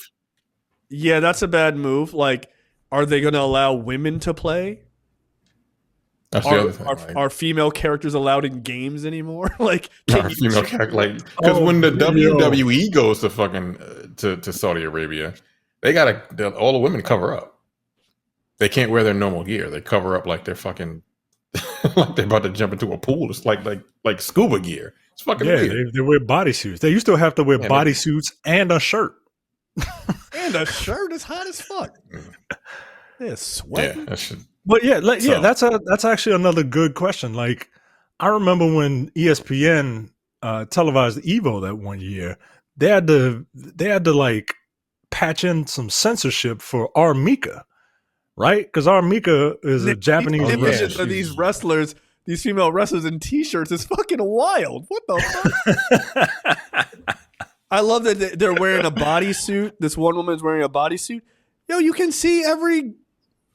Yeah, that's a bad move. Like, are they gonna allow women to play? That's the other thing. Are female characters allowed in games anymore? Like, female character, because when the WWE goes to fucking to Saudi Arabia, they gotta all the women cover up. They can't wear their normal gear. They cover up like they're fucking like they're about to jump into a pool. It's like scuba gear. It's fucking weird. They wear bodysuits. They used to have to wear bodysuits and a shirt. And a shirt is hot as fuck. Yeah, sweating. Yeah, that should. But that's actually another good question. Like, I remember when ESPN televised Evo that one year, they had to like patch in some censorship for Armika. Right? Because Armika is a Japanese images of these wrestlers, these female wrestlers in t-shirts is fucking wild. What the fuck? I love that they're wearing a bodysuit. This one woman's wearing a bodysuit. Yo, you can see every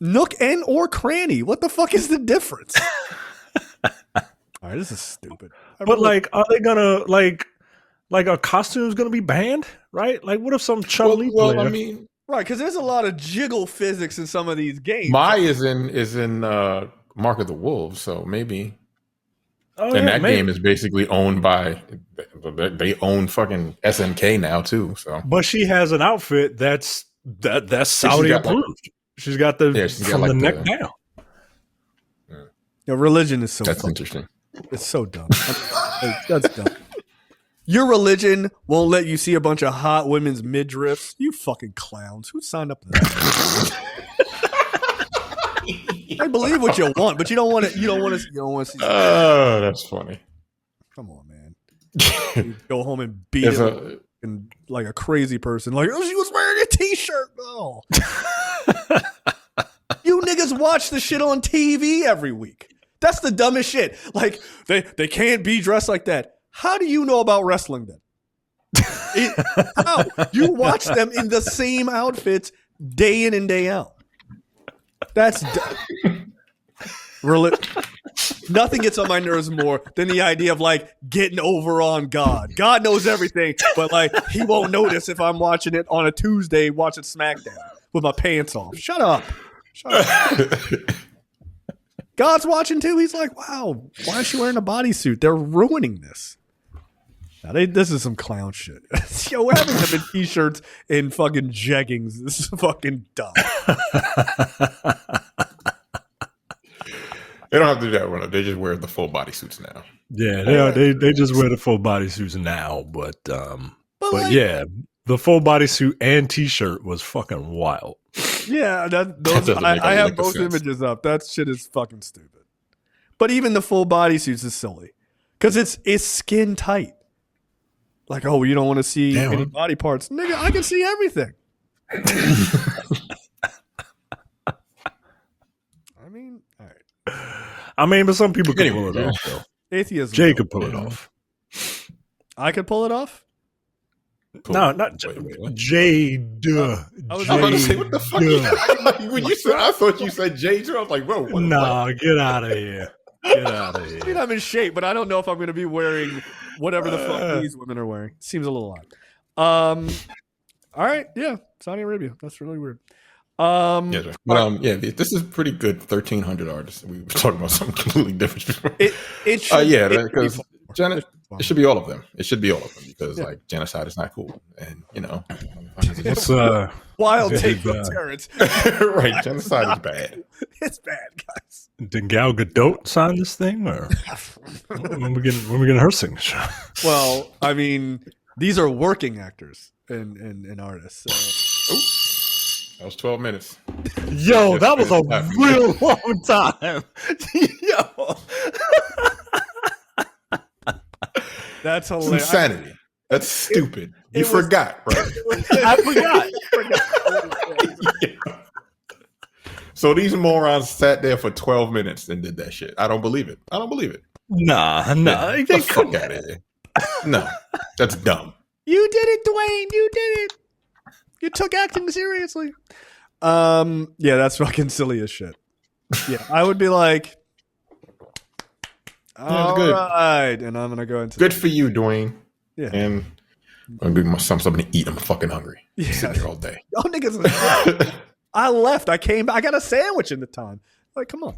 nook and or cranny. What the fuck is the difference? All right, this is stupid. But are they gonna like are costumes gonna be banned? Right? Like, what if some Chun-Li player? I mean. Right, because there's a lot of jiggle physics in some of these games. Mai is in Mark of the Wolves, so maybe. That game is basically owned by they own fucking SNK now too. So, but she has an outfit that's Saudi approved. She's got the neck down. Yeah, religion is so. That's interesting. It's so dumb. That's dumb. Your religion won't let you see a bunch of hot women's midriffs. You fucking clowns. Who signed up to that? I believe what you want, but you don't want to. You don't want to see. Oh, that's funny. Come on, man. You go home and beat it like a crazy person. Like, oh, she was wearing a t-shirt. Oh. You niggas watch the shit on TV every week. That's the dumbest shit. Like, they can't be dressed like that. How do you know about wrestling then? How? You watch them in the same outfits day in and day out. That's nothing gets on my nerves more than the idea of like getting over on God. God knows everything, but like he won't notice if I'm watching it on a Tuesday, watching SmackDown with my pants off. Shut up. God's watching too. He's like, wow, why is she wearing a bodysuit? They're ruining this. Now this is some clown shit. Yo, we're having them in t-shirts and fucking jeggings. This is fucking dumb. They don't have to do that one. They just wear the full bodysuits now. Yeah, they just wear the full bodysuits now. But yeah, the full bodysuit and t-shirt was fucking wild. Yeah, I have both images up. That shit is fucking stupid. But even the full bodysuits is silly because it's skin tight. Like, oh, you don't want to see any body parts. Nigga, I can see everything. I mean, all right. But some people can pull it off, though. Atheism. Jay could pull it off. I could pull it off? Cool. No, not what? Jade. I was I'm about to say, what the fuck? When you said, I thought you said J too. I was like, whoa, what? No, get out of here. Get out of I mean, here. I'm in shape, but I don't know if I'm going to be wearing whatever the fuck these women are wearing. Seems a little odd. All right, yeah, Saudi Arabia. That's really weird. Yeah, right. But this is pretty good. 1,300 artists. We were talking about something completely different before. It should, because it should be all of them. It should be all of them because like genocide is not cool, and It's wild take from Terrence. right. Genocide is bad. It's bad, guys. Did Gal Gadot sign this thing, or when we getting her signature? Well, I mean, these are working actors and artists. So. That was 12 minutes. Yo, that was a real long time. Yo. That's It's hilarious. insanity. That's stupid. You forgot, right? I forgot. Yeah. So these morons sat there for 12 minutes and did that shit. I don't believe it. Nah. Get the fuck out of here. No, that's dumb. You did it, Dwayne. You did it. You took acting seriously. Yeah, that's fucking silly as shit. Yeah, I would be like, all good. right, and I'm gonna go into Good for you, Dwayne. Yeah, And I'm gonna give myself something to eat. I'm fucking hungry. Yeah. Sitting here all day. y'all niggas. I left. I came back. I got a sandwich in the time. Like, come on.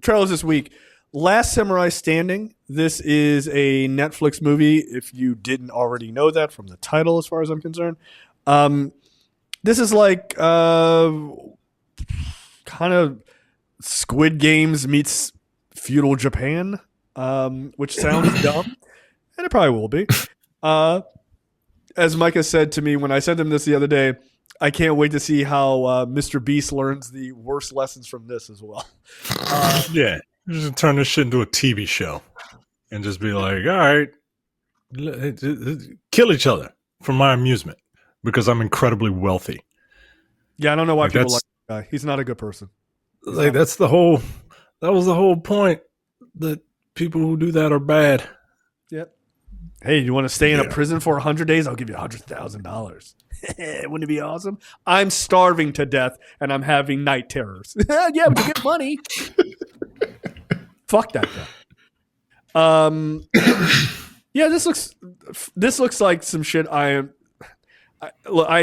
Trailers this week. Last Samurai Standing. This is a Netflix movie. If you didn't already know that from the title, as far as I'm concerned, this is like kind of Squid Games meets feudal Japan, which sounds dumb, and it probably will be. As Micah said to me when I sent him this the other day, I can't wait to see how Mr. Beast learns the worst lessons from this as well. Yeah. Just turn this shit into a TV show and just be like, all right, kill each other for my amusement because I'm incredibly wealthy. Yeah, I don't know why Like, people like that guy. He's not a good person. Like that was the whole point, that people who do that are bad. Yep. Hey, you want to stay in a prison for 100 days? I'll give you $100,000. Wouldn't it be awesome? I'm starving to death and I'm having night terrors. Yeah, but you get money. Fuck that guy. Yeah, this looks like some shit. I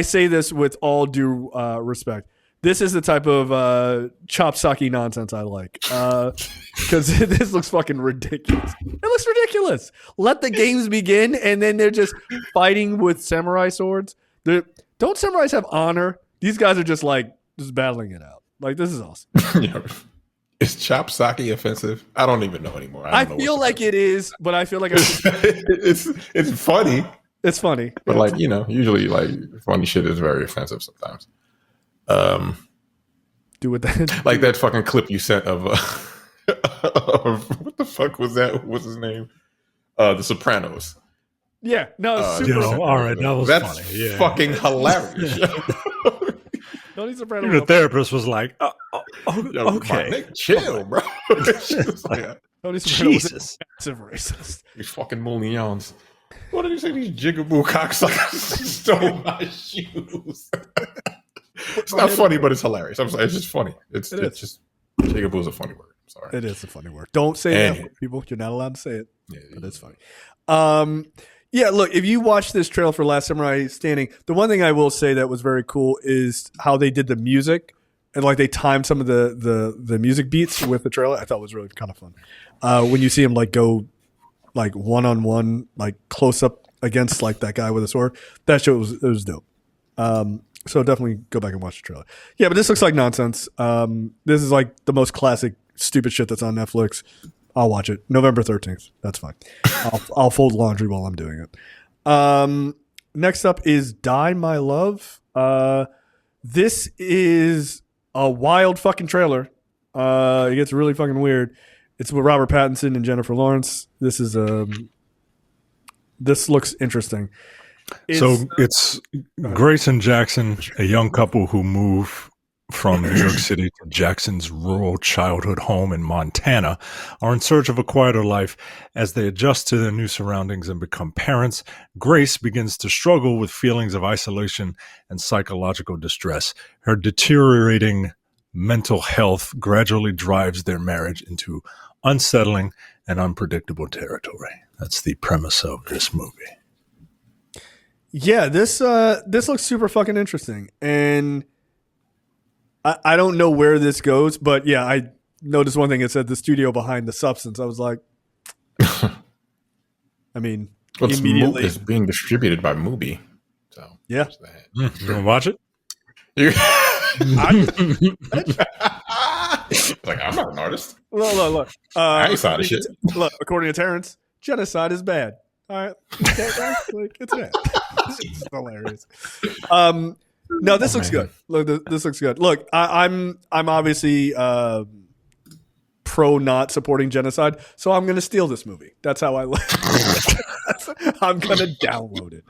say this with all due respect. This is the type of chop-sucky nonsense I like. Because this looks fucking ridiculous. It looks ridiculous. Let the games begin, and then they're just fighting with samurai swords. Don't samurais have honor? These guys are just battling it out. Like, this is awesome. Yeah. Is chop sake offensive? I don't even know anymore. I feel like it is, but I feel like it's funny. It's funny. But usually funny shit is very offensive sometimes. Do with that. Like that fucking clip you sent of what the fuck was that? What's his name? The Sopranos. Yeah, no, super. All right, that's funny. Yeah. Fucking hilarious. Tony Soprano. Even the therapist was like, okay, okay, chill, bro. Tony Soprano Jesus, was massive racist. These fucking mullions. What did you say? These jigaboo cocksuckers stole my shoes. It's not funny, but it's hilarious. I'm sorry, it's just funny. It's just jigaboo is a funny word. I'm sorry. It is a funny word. Don't say that, people. You're not allowed to say it. Yeah, but it's funny. Yeah, look, if you watch this trailer for Last Samurai Standing, the one thing I will say that was very cool is how they did the music and they timed some of the music beats with the trailer. I thought it was really kind of fun. When you see him go one-on-one, close up against that guy with a sword, that show was dope. So definitely go back and watch the trailer. Yeah, but this looks like nonsense. This is the most classic stupid shit that's on Netflix. I'll watch it. November 13th. That's fine. I'll fold laundry while I'm doing it. Next up is Die My Love. This is a wild fucking trailer. It gets really fucking weird. It's with Robert Pattinson and Jennifer Lawrence. This looks interesting. It's Grace and Jackson, a young couple who move from New York City to Jackson's rural childhood home in Montana are in search of a quieter life. As they adjust to their new surroundings and become parents, Grace begins to struggle with feelings of isolation and psychological distress. Her deteriorating mental health gradually drives their marriage into unsettling and unpredictable territory. That's the premise of this movie. Yeah, this looks super fucking interesting, and I don't know where this goes, but yeah, I noticed one thing. It said the studio behind The Substance. I was like, I mean, immediately it's being distributed by Mubi. So yeah, You want to watch it? Like, I'm not an artist. Look. I ain't saw this shit. Look, according to Terrence, genocide is bad. All right, like, it's bad. It's hilarious. No, this looks good. Look, this looks good. Look, I'm obviously pro not supporting genocide, so I'm going to steal this movie. That's how I look. I'm going to download it.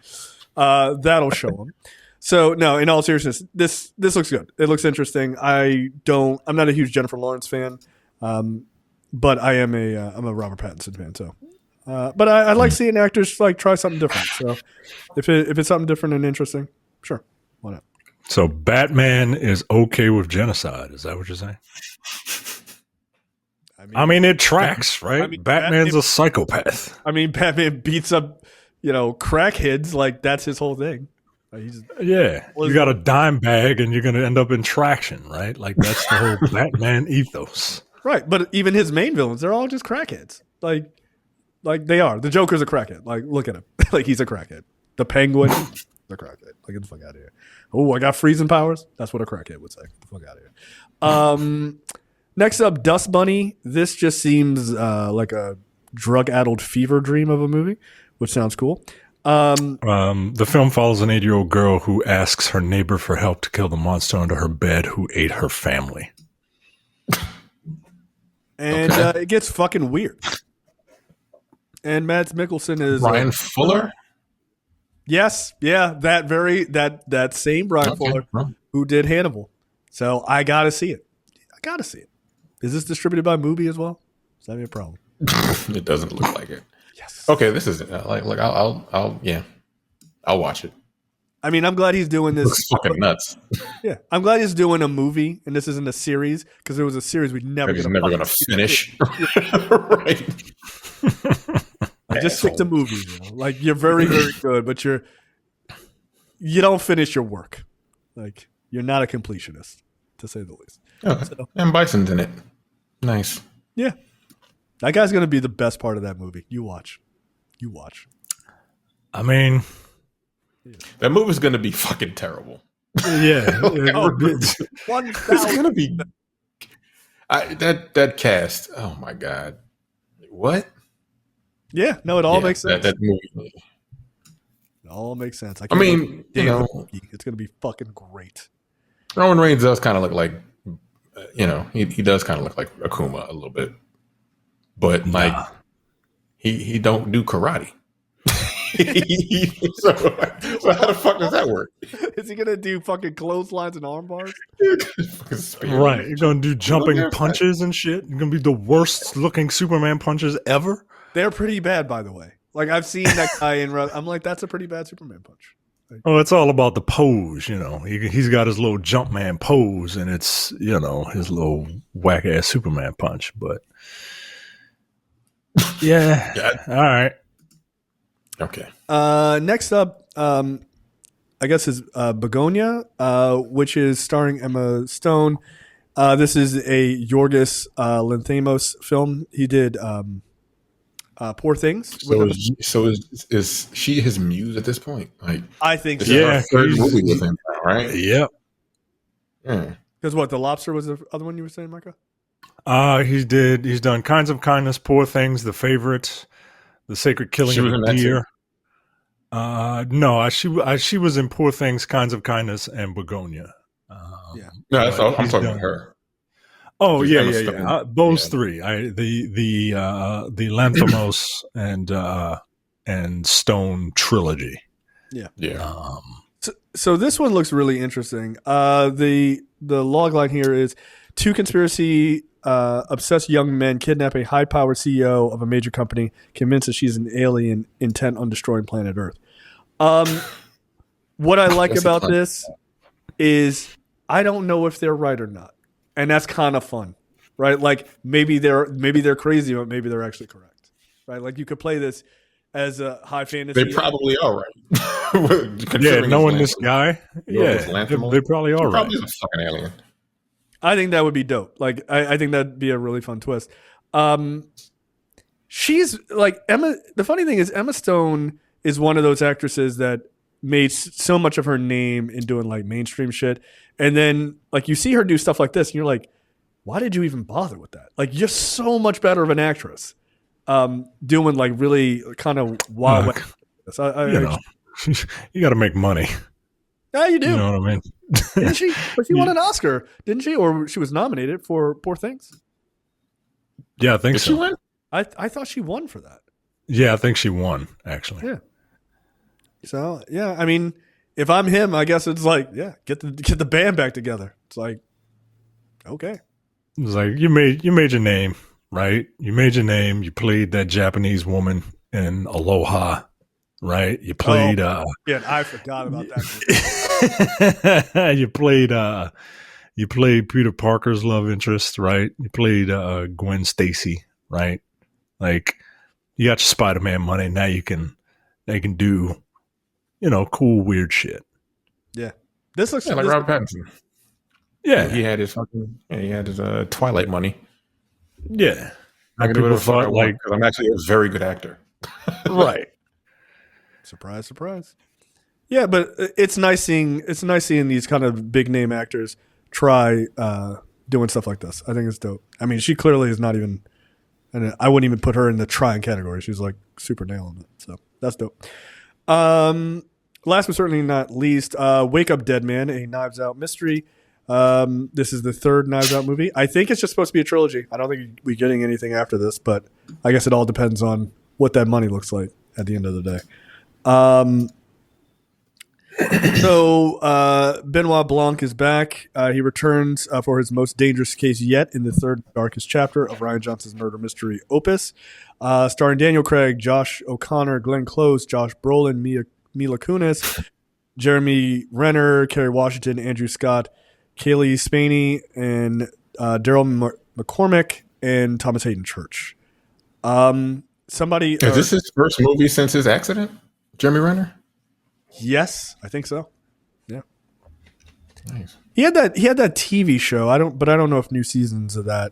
That'll show them. So no, in all seriousness, this looks good. It looks interesting. I'm not a huge Jennifer Lawrence fan, but I'm a Robert Pattinson fan. So, but I like seeing actors like try something different. So if it's something different and interesting, sure, why not? So Batman is okay with genocide. Is that what you're saying? I mean it tracks, right? I mean, Batman's a psychopath. I mean, Batman beats up, crackheads. Like, that's his whole thing. You got a dime bag and you're going to end up in traction, right? Like, that's the whole Batman ethos. Right, but even his main villains, they're all just crackheads. Like they are. The Joker's a crackhead. Like, look at him. Like, he's a crackhead. The Penguin, the crackhead. Like, get the fuck out of here. Oh, I got freezing powers? That's what a crackhead would say. Get the fuck out of here. Next up, Dust Bunny. This just seems like a drug-addled fever dream of a movie, which sounds cool. The film follows an 8-year-old girl who asks her neighbor for help to kill the monster under her bed who ate her family. And it gets fucking weird. And Mads Mikkelsen is Brian Fuller. Yes, yeah, that same Brian Fuller who did Hannibal. So I gotta see it. Is this distributed by Mubi as well? Is that a problem? It doesn't look like it. Yes. Okay, this is like I'll watch it. I mean, I'm glad he's doing this. Looks fucking nuts. Yeah, I'm glad he's doing a movie, and this isn't a series, because there was a series we'd never gonna finish. Right. Just stick to movies. Like, you're very, very good, but you don't finish your work. Like, you're not a completionist, to say the least. Okay. So, and Bison's in it. Nice. Yeah. That guy's going to be the best part of that movie. You watch. I mean, that movie's going to be fucking terrible. Yeah. It's going to be that cast. Oh my God. What? Yeah, no, it all makes sense. That movie. It all makes sense. I mean, it's going to be fucking great. Roman Reigns does kind of look like, he does kind of look like Akuma a little bit, but like he don't do karate. so how the fuck does that work? Is he going to do fucking clotheslines and arm bars? Right. You're going to do jumping punches and shit. You're going to be the worst looking Superman punches ever. They're pretty bad, by the way. Like, I've seen that guy I'm like, that's a pretty bad Superman punch. Like, it's all about the pose, He's got his little Jumpman pose, and it's, his little whack-ass Superman punch. But, yeah. All right. Okay. Next up, I guess, is Bugonia, which is starring Emma Stone. This is a Yorgos Lanthimos film. He did Poor Things. So is she his muse at this point? Like, I think so. Yeah, third movie with him, right? Yep. Because what, The Lobster was the other one you were saying, Micah? He's done Kinds of Kindness, Poor Things, The Favorite, The Sacred Killing of a Deer. No, she was in Poor Things, Kinds of Kindness, and Begonia. Yeah. No, that's all. I'm talking about her. Oh, yeah. Those three. The Lanthimos and Stone trilogy. Yeah. Yeah. So this one looks really interesting. The log line here is 2 conspiracy obsessed young men kidnap a high-powered CEO of a major company, convinced that she's an alien intent on destroying planet Earth. What I like about this is I don't know if they're right or not, and that's kind of fun, right? Like maybe they're crazy, but maybe they're actually correct, right? Like you could play this as a high fantasy. They probably are right. Yeah, knowing this guy, they probably are right. Probably is a fucking alien. I think that would be dope. Like I think that'd be a really fun twist. She's like Emma. The funny thing is Emma Stone is one of those actresses that made so much of her name in doing like mainstream shit, and then like you see her do stuff like this, and you're like, why did you even bother with that? Like you're so much better of an actress, doing like really kind of wild. You got to make money. Yeah, you do. You know what I mean? Didn't she? But she won an Oscar, didn't she? Or she was nominated for Poor Things. Yeah, I think Did so. she win? I thought she won for that. Yeah, I think she won actually. Yeah. So yeah, I mean, if I'm him, I guess it's like, yeah, get the band back together. It's like, okay. It's like you made your name, right? You made your name. You played that Japanese woman in Aloha, right? You played. Yeah, I forgot about that. You played Peter Parker's love interest, right? You played Gwen Stacy, right? Like you got your Spider-Man money. Now they can do, cool weird shit. Yeah, this looks like Robert Pattinson. Yeah, he had his Twilight money. Yeah, I can do it thought like because I'm actually a very good actor. Right. Surprise, surprise. Yeah, but it's nice seeing these kind of big name actors try doing stuff like this. I think it's dope. I mean, she clearly is not even, and I wouldn't even put her in the trying category. She's like super nailing it. So that's dope. Last but certainly not least, Wake Up Dead Man, a Knives Out mystery. This is the 3rd Knives Out movie. I think it's just supposed to be a trilogy. I don't think we're getting anything after this, but I guess it all depends on what that money looks like at the end of the day. So Benoit Blanc is back. He returns for his most dangerous case yet in the 3rd darkest chapter of Rian Johnson's murder mystery opus, starring Daniel Craig, Josh O'Connor, Glenn Close, Josh Brolin, Mila Kunis, Jeremy Renner, Kerry Washington, Andrew Scott, Kaylee Spaney, and Daryl McCormick, and Thomas Hayden Church. Is this his first movie since his accident? Jeremy Renner? Yes, I think so. Yeah. Nice. He had that TV show. I don't know if new seasons of that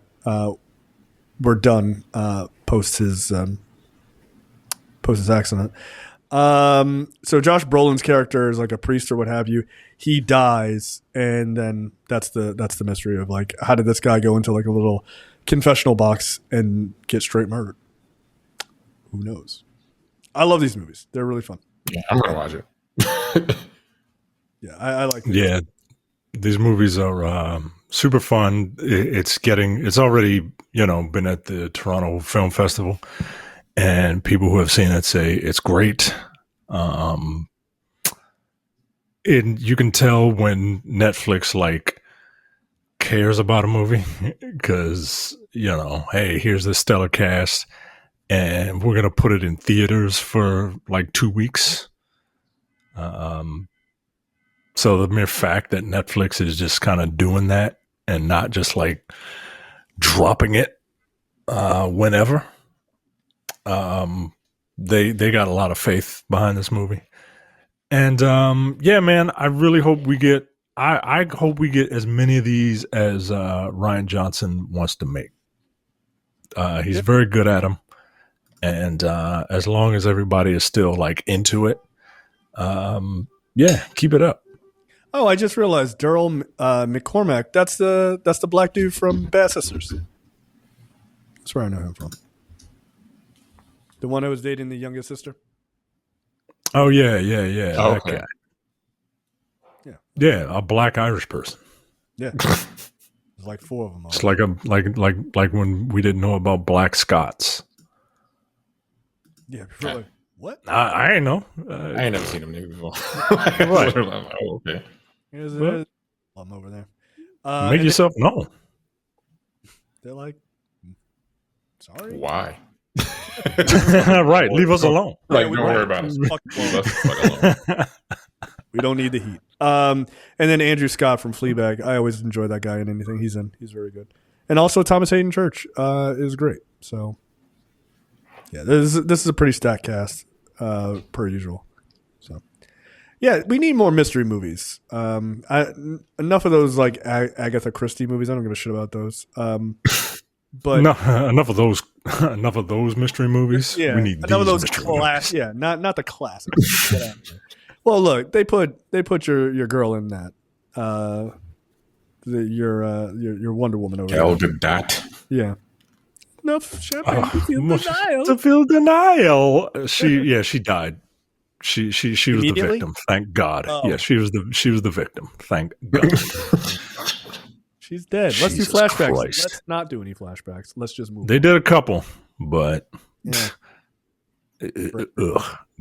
were done post his accident. So Josh Brolin's character is like a priest or what have you. He dies, and then that's the mystery of like, how did this guy go into like a little confessional box and get straight murdered? Who knows? I love these movies. They're really fun. Yeah, I'm gonna watch it. Yeah, I like them. Yeah, these movies are super fun. It's already been at the Toronto Film Festival, and people who have seen it say it's great. And you can tell when Netflix like cares about a movie because hey, here's this stellar cast, and we're gonna put it in theaters for like 2 weeks. So the mere fact that Netflix is just kind of doing that and not just like dropping it whenever, they got a lot of faith behind this movie. And yeah, man, I really hope we get. I hope we get as many of these as Rian Johnson wants to make. He's very good at them, and as long as everybody is still like into it, yeah, keep it up. Oh, I just realized Daryl McCormack. That's the black dude from Bad Sisters. That's where I know him from. The one who was dating the youngest sister. Oh yeah. Oh, okay. Guy. Yeah, a black Irish person. Yeah, there's like 4 of them. It's like when we didn't know about black Scots. Yeah, really. What? I ain't know. I ain't never seen them niggas before. Right. Oh, okay. Here's What? I'm over there. Make yourself known. They're like, sorry. Why? Right. Leave us alone. Like, we don't worry about us. Leave us the fuck alone. We don't need the heat. And then Andrew Scott from Fleabag. I always enjoy that guy in anything he's in. He's very good. And also Thomas Hayden Church is great. So yeah, this is a pretty stacked cast per usual. So yeah, we need more mystery movies. Enough of those like Agatha Christie movies. I don't give a shit about those. But no, enough of those mystery movies. Yeah, we need enough of these those mystery movies. Yeah, not the classics. Get out of here. Well, look, they put your girl in that. Your Wonder Woman over Gal there. Gadot. Yeah. Enough champagne to feel denial. To feel denial. She died. She was the victim. Thank God. Oh. Yeah, she was the victim. Thank God. She's dead. Let's do Jesus flashbacks. Christ. Let's not do any flashbacks. Let's just move. They did a couple, but Yeah.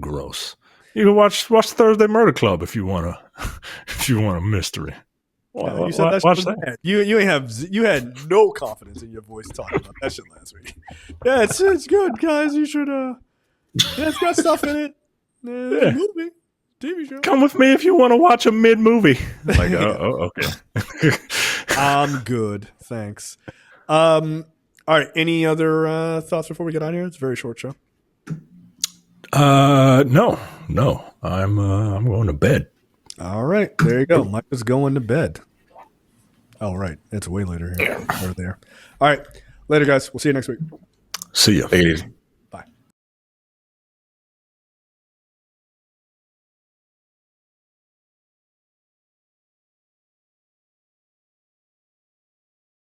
Gross. You can watch Thursday Murder Club if you want a mystery. You said that Watch shit was that. bad. You had no confidence in your voice talking about that shit last week. Yeah, it's good, guys. You should it's got stuff in it. It's a movie, TV show. Come with me if you want to watch a mid movie. Like, okay. I'm good, thanks. All right. Any other thoughts before we get on here? It's a very short show. No. I'm going to bed. All right, there you go. Mike is going to bed. Oh, right. It's way later here. Or there. All right. Later, guys. We'll see you next week. See ya. Take it easy.